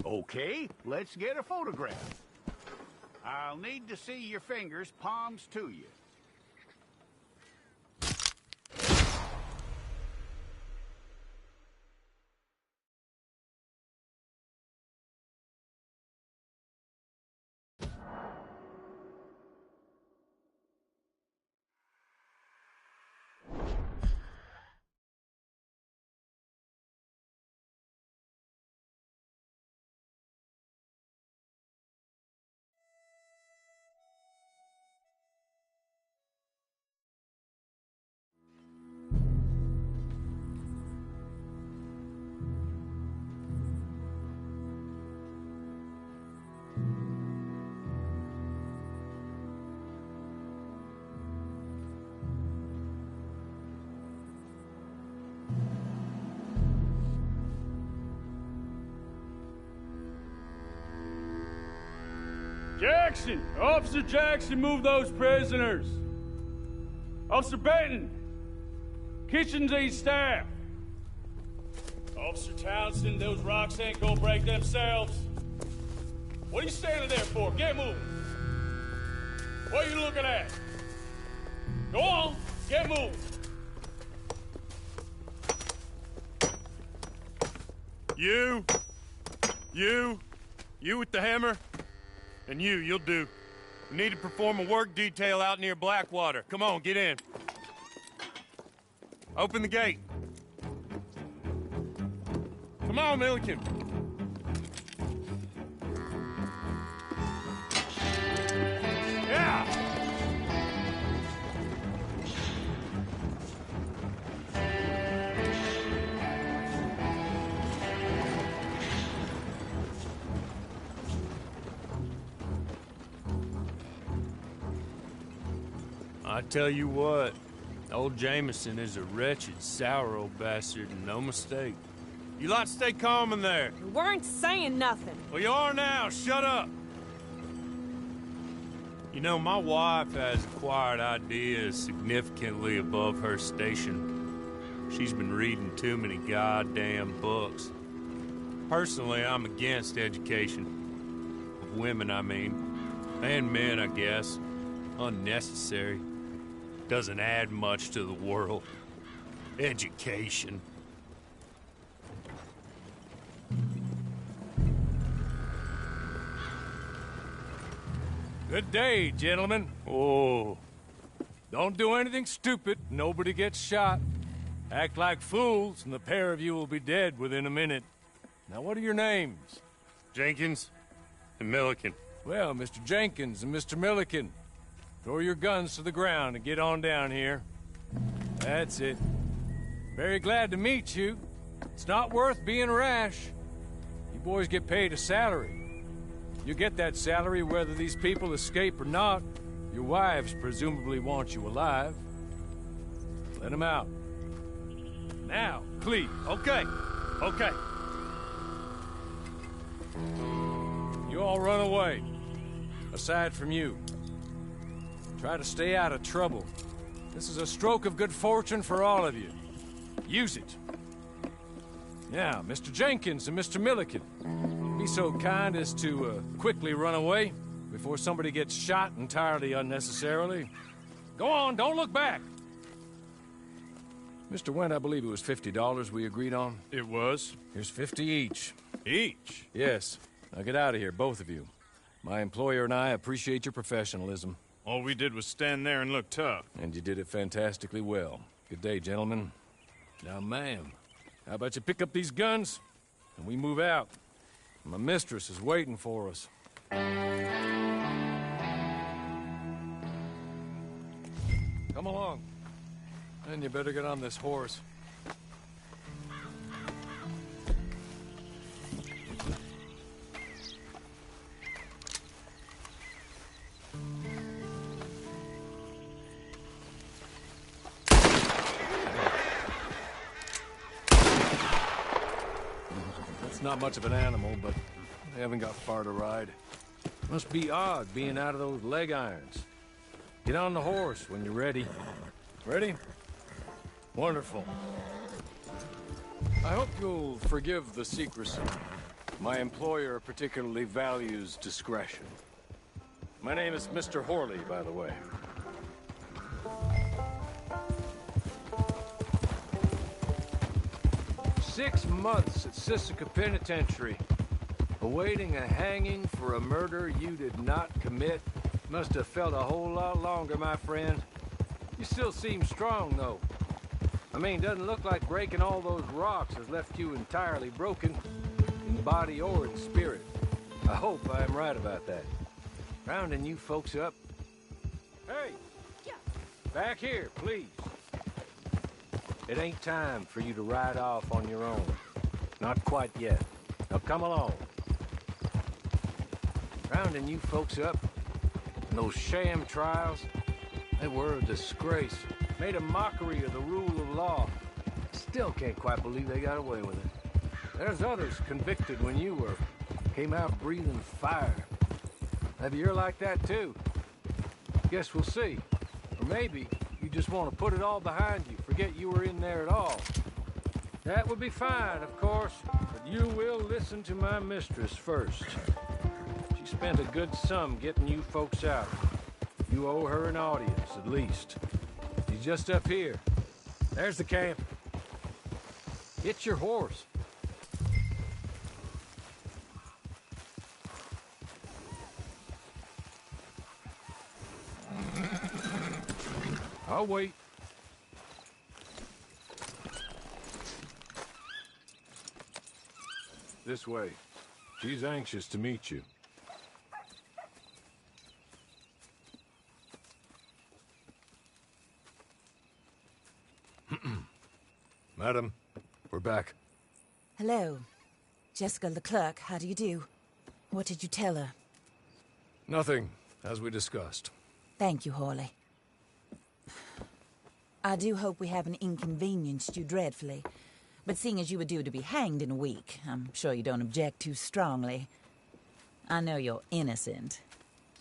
[SPEAKER 9] Okay, let's get a photograph. I'll need to see your fingers, palms to you.
[SPEAKER 10] Jackson! Officer Jackson, move those prisoners! Officer Benton! Kitchens aid staff! Officer Townsend, those rocks ain't gonna break themselves. What are you standing there for? Get moving! What are you looking at? Go on, get moving!
[SPEAKER 11] You with the hammer? And you'll do. We need to perform a work detail out near Blackwater. Come on, get in. Open the gate. Come on, Milliken. Yeah! I tell you what, old Jameson is a wretched, sour old bastard, and no mistake. You lot stay calm in there.
[SPEAKER 12] We weren't saying nothing.
[SPEAKER 11] Well, you are now. Shut up. You know, my wife has acquired ideas significantly above her station. She's been reading too many goddamn books. Personally, I'm against education. Of women, I mean. And men, I guess. Unnecessary. Doesn't add much to the world. Education.
[SPEAKER 10] Good day, gentlemen.
[SPEAKER 11] Oh.
[SPEAKER 10] Don't do anything stupid. Nobody gets shot. Act like fools, and the pair of you will be dead within a minute. Now, what are your names?
[SPEAKER 11] Jenkins and Milliken.
[SPEAKER 10] Well, Mr. Jenkins and Mr. Milliken, throw your guns to the ground and get on down here. That's it. Very glad to meet you. It's not worth being rash. You boys get paid a salary. You get that salary whether these people escape or not. Your wives presumably want you alive. Let them out. Now, please.
[SPEAKER 11] Okay. Okay.
[SPEAKER 10] You all run away. Aside from you. Try to stay out of trouble. This is a stroke of good fortune for all of you. Use it. Now, Mr. Jenkins and Mr. Milliken, be so kind as to quickly run away before somebody gets shot entirely unnecessarily. Go on, don't look back. Mr. Wendt, I believe it was $50 we agreed on.
[SPEAKER 11] It was.
[SPEAKER 10] Here's 50 each.
[SPEAKER 11] Each?
[SPEAKER 10] Yes. Now get out of here, both of you. My employer and I appreciate your professionalism.
[SPEAKER 11] All we did was stand there and look tough.
[SPEAKER 10] And you did it fantastically well. Good day, gentlemen. Now, ma'am, how about you pick up these guns, and we move out? My mistress is waiting for us. Come along. And you better get on this horse. Not much of an animal, but they haven't got far to ride. Must be odd being out of those leg irons. Get on the horse when you're ready. Ready? Wonderful. I hope you'll forgive the secrecy. My employer particularly values discretion. My name is Mr. Horley, by the way. 6 months at Sisika Penitentiary, awaiting a hanging for a murder you did not commit. Must have felt a whole lot longer, my friend. You still seem strong, though. I mean, doesn't look like breaking all those rocks has left you entirely broken, in body or in spirit. I hope I am right about that. Rounding you folks up. Hey! Back here, please. It ain't time for you to ride off on your own. Not quite yet. Now come along. Rounding you folks up. And those sham trials, they were a disgrace. Made a mockery of the rule of law. Still can't quite believe they got away with it. There's others convicted when you were. Came out breathing fire. Maybe you're like that too. Guess we'll see. Or maybe you just want to put it all behind you, forget you were in there at all. That would be fine, of course, but you will listen to my mistress first. She spent a good sum getting you folks out. You owe her an audience, at least. She's just up here. There's the camp. Get your horse. I'll wait. This way. She's anxious to meet you. Madam, we're back.
[SPEAKER 12] Hello. Jessica Leclerc, how do you do? What did you tell her?
[SPEAKER 10] Nothing, as we discussed.
[SPEAKER 12] Thank you, Horley. I do hope we haven't inconvenienced you dreadfully. But seeing as you were due to be hanged in a week, I'm sure you don't object too strongly. I know you're innocent.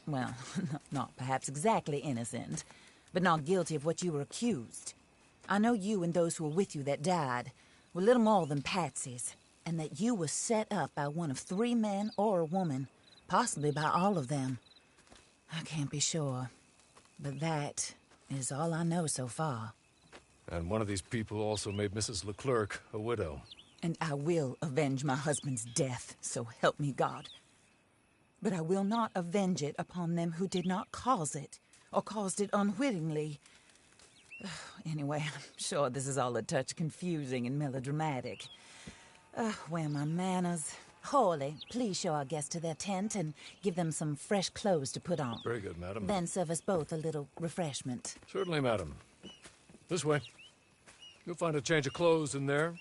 [SPEAKER 12] Well, not perhaps exactly innocent, but not guilty of what you were accused. I know you and those who were with you that died were little more than patsies, and that you were set up by one of 3 men or a woman, possibly by all of them. I can't be sure, but that is all I know so far.
[SPEAKER 10] And one of these people also made Mrs. Leclerc a widow.
[SPEAKER 12] And I will avenge my husband's death, so help me God. But I will not avenge it upon them who did not cause it, or caused it unwittingly. Anyway, I'm sure this is all a touch confusing and melodramatic. Where are my manners? Horley, please show our guests to their tent and give them some fresh clothes to put on.
[SPEAKER 10] Very good, madam.
[SPEAKER 12] Then serve us both a little refreshment.
[SPEAKER 10] Certainly, madam. This way. You'll find a change of clothes in there,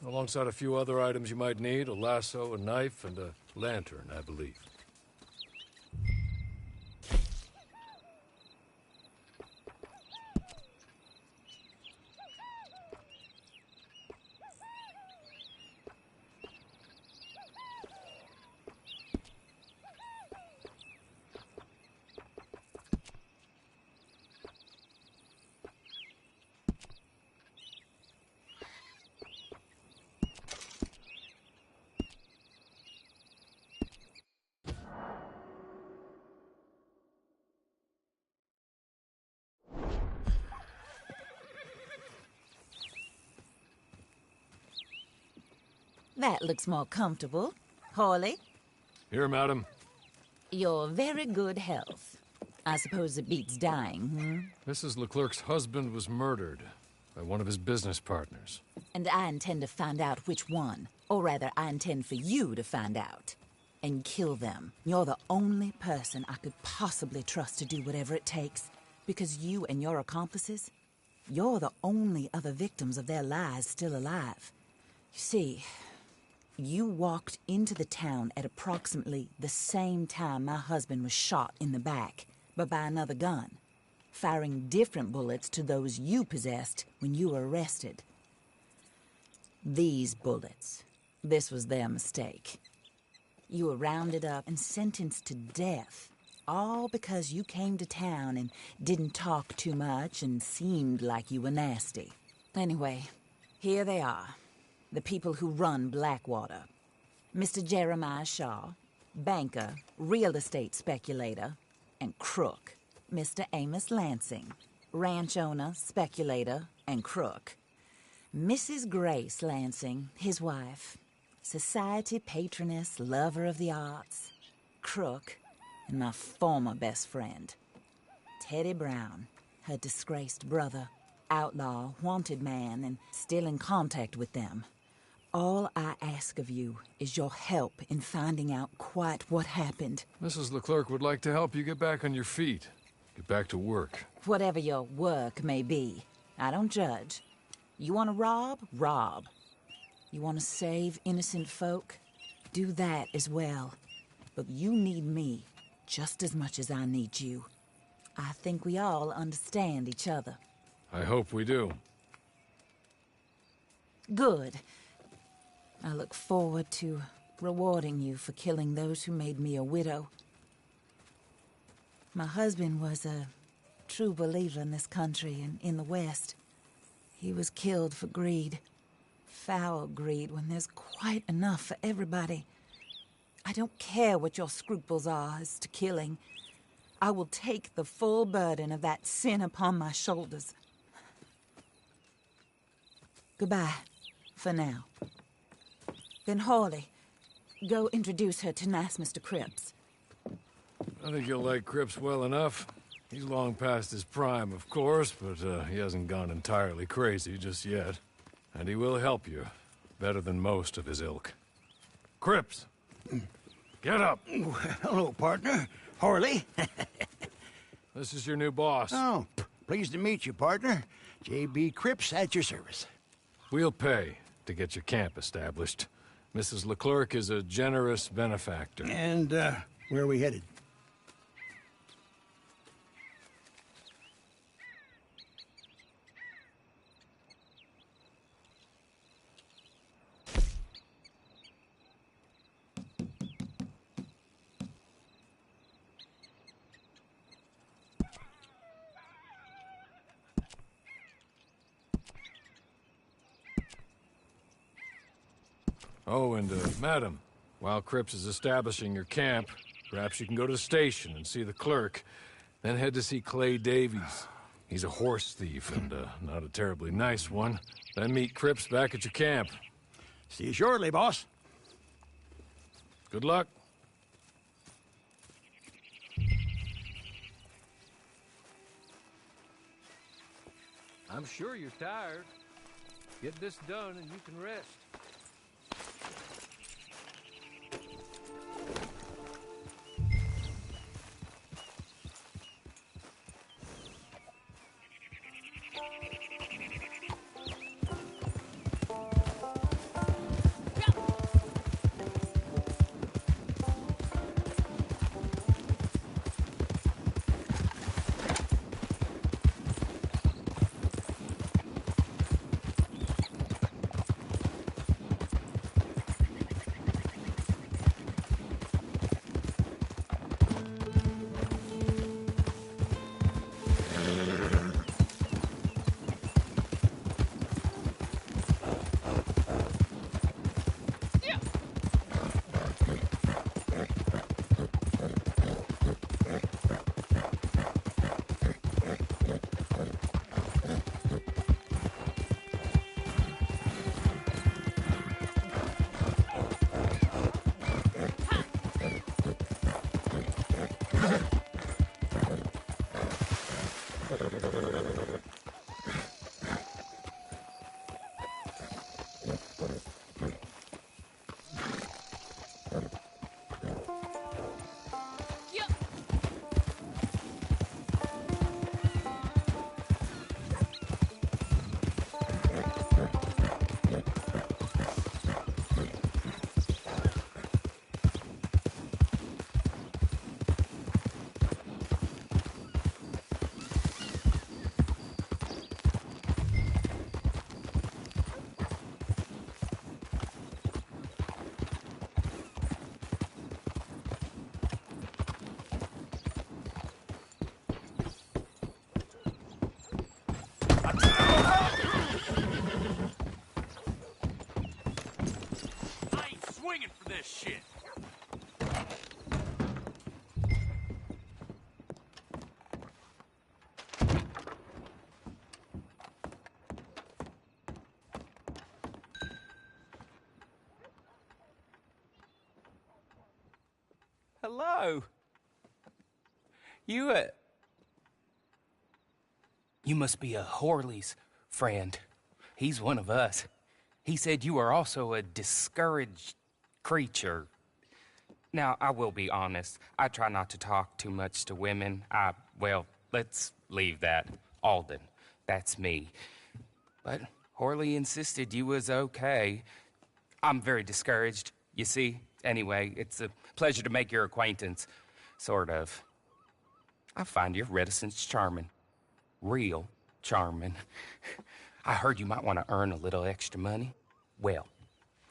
[SPEAKER 10] alongside a few other items you might need, a lasso, a knife, and a lantern, I believe.
[SPEAKER 12] That looks more comfortable. Horley?
[SPEAKER 10] Here, madam.
[SPEAKER 12] Your very good health. I suppose it beats dying,
[SPEAKER 10] Mrs. Leclerc's husband was murdered by one of his business partners.
[SPEAKER 12] And I intend to find out which one. Or rather, I intend for you to find out. And kill them. You're the only person I could possibly trust to do whatever it takes. Because you and your accomplices, you're the only other victims of their lies still alive. You see, you walked into the town at approximately the same time my husband was shot in the back, but by another gun, firing different bullets to those you possessed when you were arrested. These bullets, this was their mistake. You were rounded up and sentenced to death, all because you came to town and didn't talk too much and seemed like you were nasty. Anyway, here they are. The people who run Blackwater. Mr. Jeremiah Shaw, banker, real estate speculator, and crook. Mr. Amos Lansing, ranch owner, speculator, and crook. Mrs. Grace Lansing, his wife, society patroness, lover of the arts, crook, and my former best friend. Teddy Brown, her disgraced brother, outlaw, wanted man, and still in contact with them. All I ask of you is your help in finding out quite what happened.
[SPEAKER 10] Mrs. Leclerc would like to help you get back on your feet. Get back to work.
[SPEAKER 12] Whatever your work may be, I don't judge. You want to rob? Rob. You want to save innocent folk? Do that as well. But you need me just as much as I need you. I think we all understand each other.
[SPEAKER 10] I hope we do.
[SPEAKER 12] Good. I look forward to rewarding you for killing those who made me a widow. My husband was a true believer in this country and in the West. He was killed for greed. Foul greed when there's quite enough for everybody. I don't care what your scruples are as to killing. I will take the full burden of that sin upon my shoulders. Goodbye, for now. Then Hawley, go introduce her to nice Mr. Cripps.
[SPEAKER 10] I think you'll like Cripps well enough. He's long past his prime, of course, but he hasn't gone entirely crazy just yet. And he will help you, better than most of his ilk. Cripps! Get up!
[SPEAKER 13] Hello, partner. Harley.
[SPEAKER 10] This is your new boss.
[SPEAKER 13] Oh, pleased to meet you, partner. J.B. Cripps at your service.
[SPEAKER 10] We'll pay to get your camp established. Mrs. Leclerc is a generous benefactor.
[SPEAKER 13] And, where are we headed?
[SPEAKER 10] Oh, and, madam, while Cripps is establishing your camp, perhaps you can go to the station and see the clerk, then head to see Clay Davies. He's a horse thief, and, not a terribly nice one. Then meet Cripps back at your camp.
[SPEAKER 13] See you shortly, boss.
[SPEAKER 10] Good luck.
[SPEAKER 6] I'm sure you're tired. Get this done and you can rest. swinging for this shit.
[SPEAKER 14] Hello. You must be a Horley's friend. He's one of us. He said you are also a discouraged creature. Now, I will be honest. I try not to talk too much to women. Well, let's leave that. Alden, that's me. But Horley insisted you was okay. I'm very discouraged, you see. Anyway, it's a pleasure to make your acquaintance. Sort of. I find your reticence charming. Real charming. I heard you might want to earn a little extra money. Well,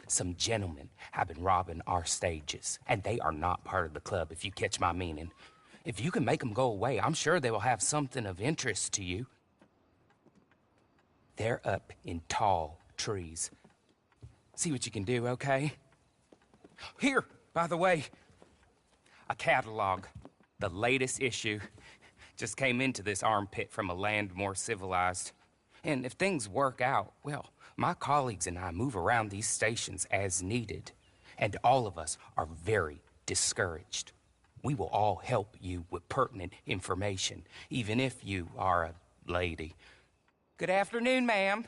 [SPEAKER 14] some gentlemen have been robbing our stages, and they are not part of the club, if you catch my meaning. If you can make them go away, I'm sure they will have something of interest to you. They're up in tall trees. See what you can do, okay? Here, by the way, a catalog. The latest issue. Just came into this armpit from a land more civilized. And if things work out, well, my colleagues and I move around these stations as needed. And all of us are very discouraged. We will all help you with pertinent information, even if you are a lady. Good afternoon, ma'am.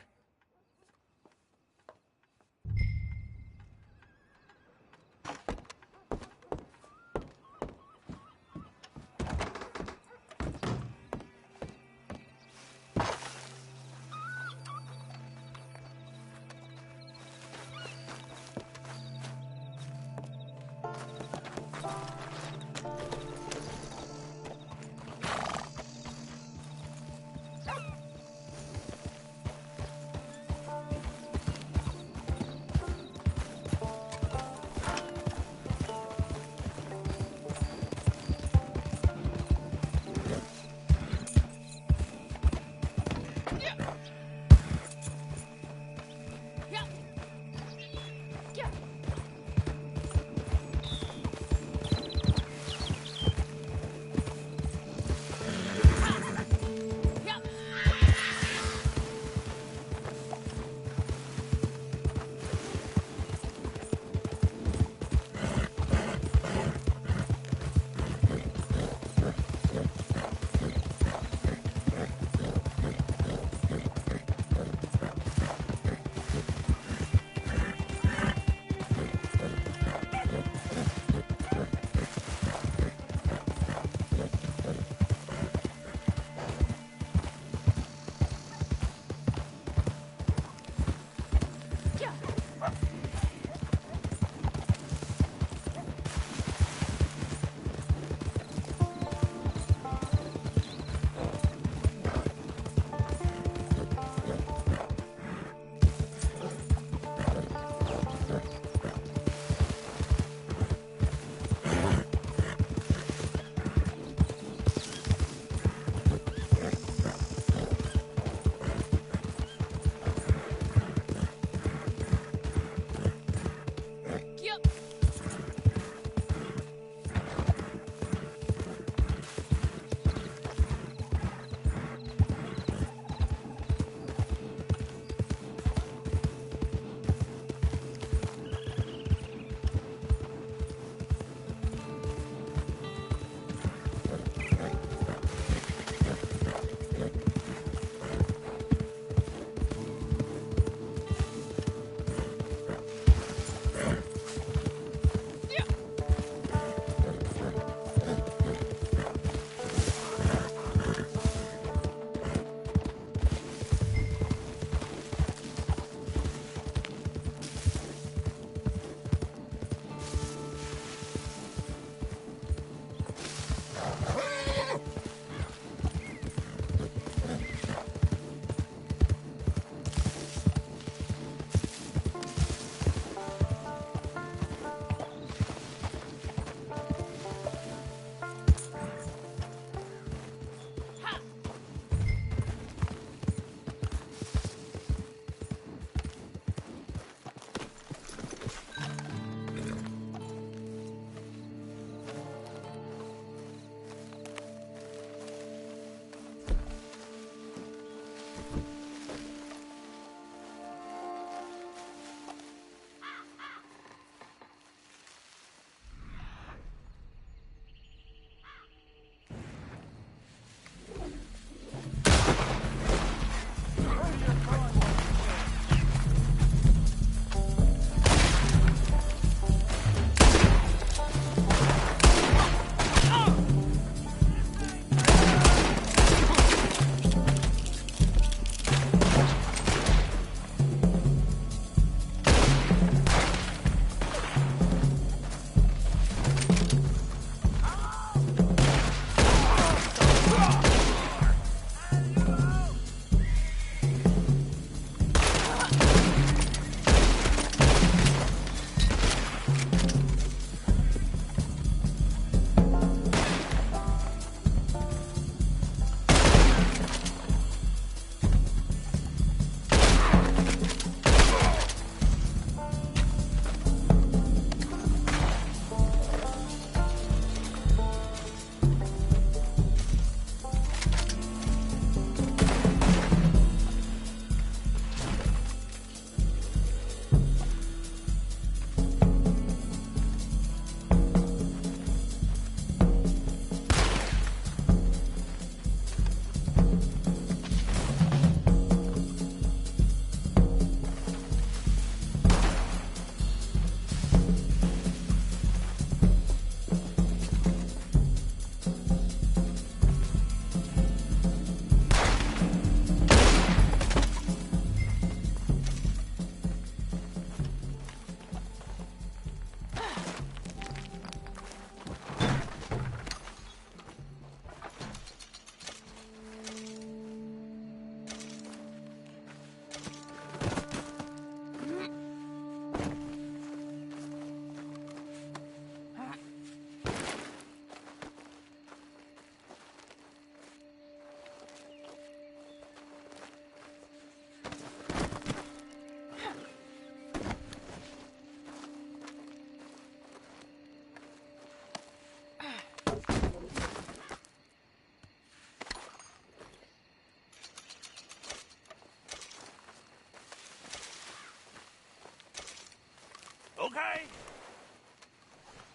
[SPEAKER 1] okay?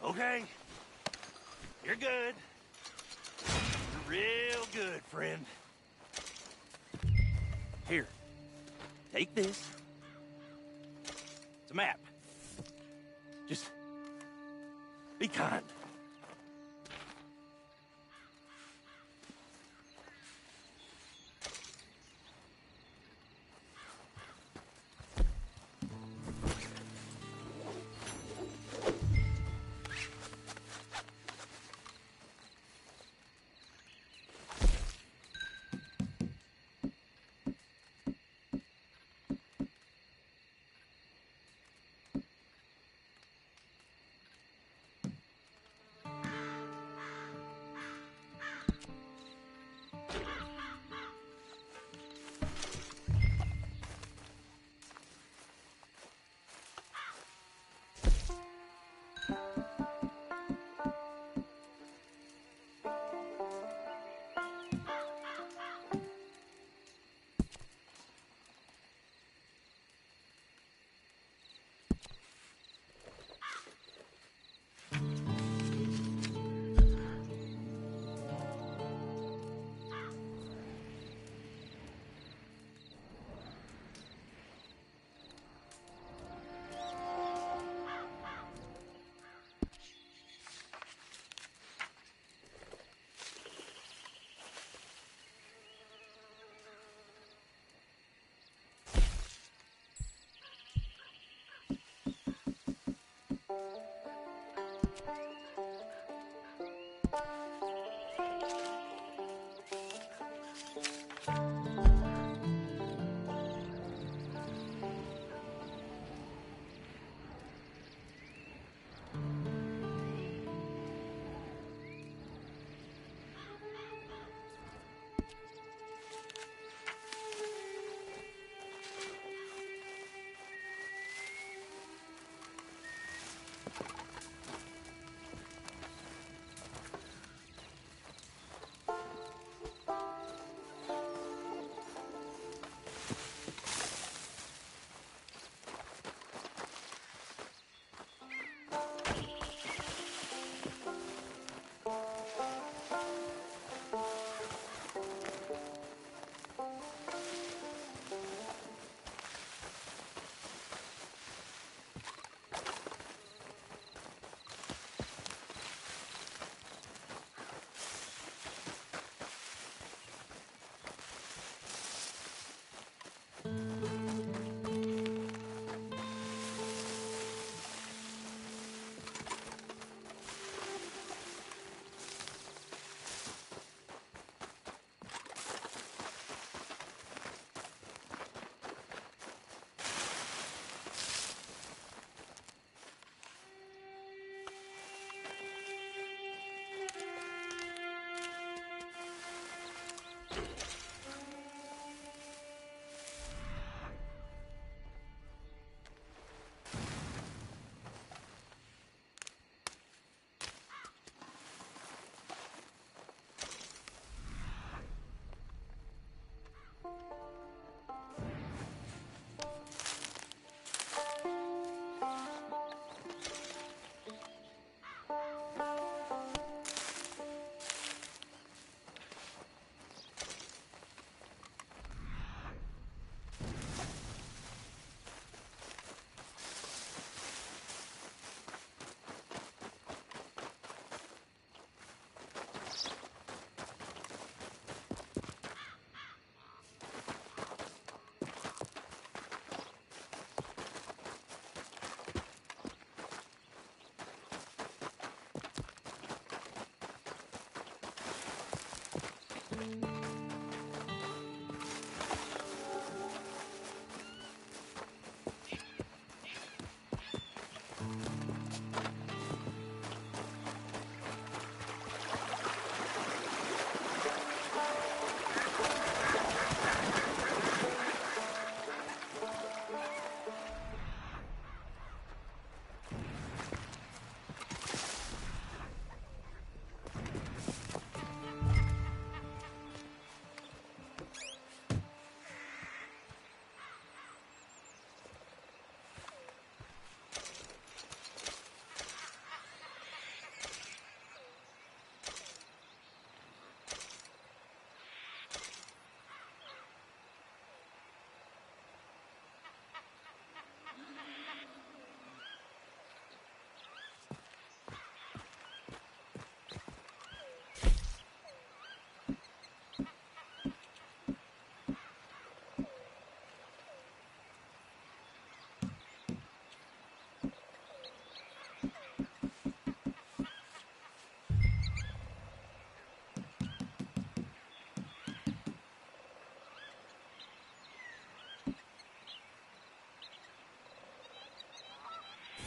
[SPEAKER 1] Okay. You're good. You're real good, friend. Here. Take this. It's a map. Just be kind.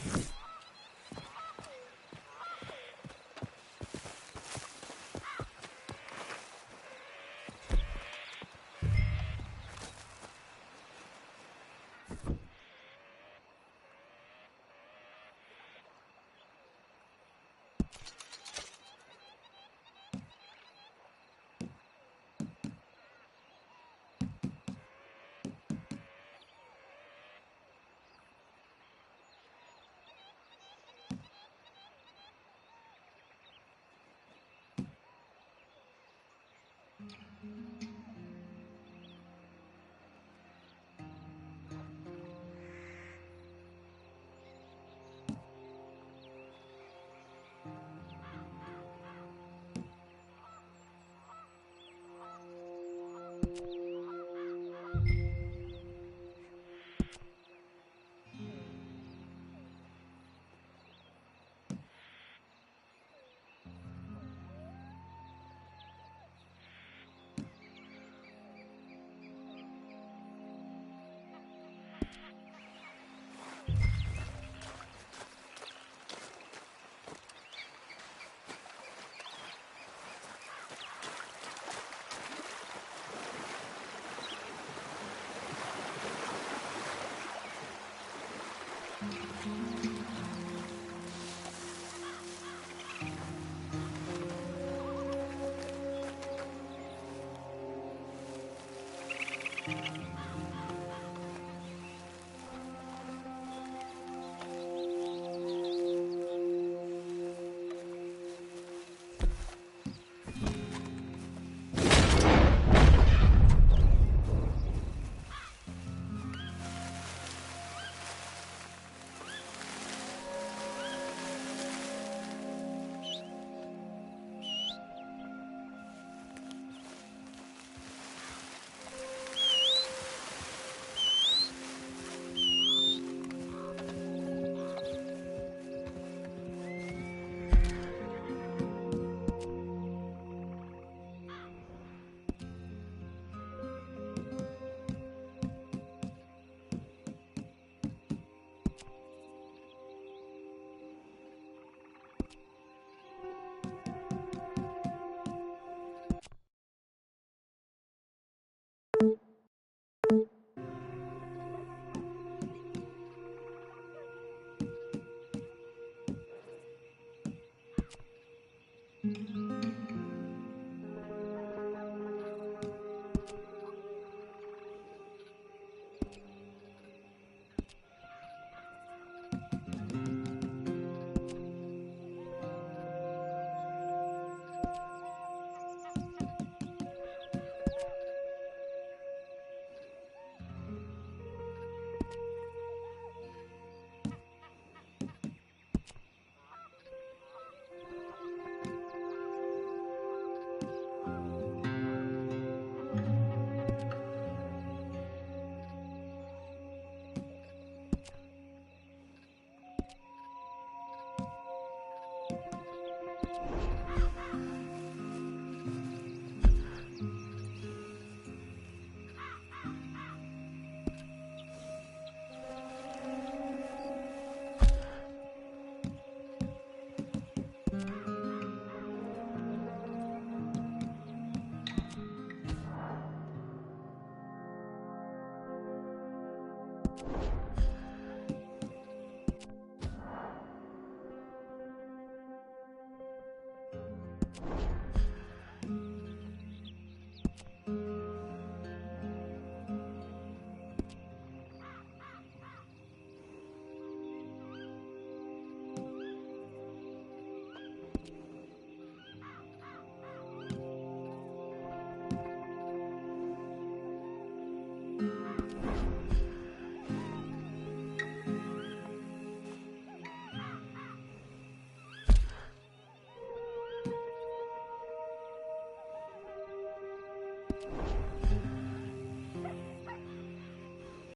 [SPEAKER 2] you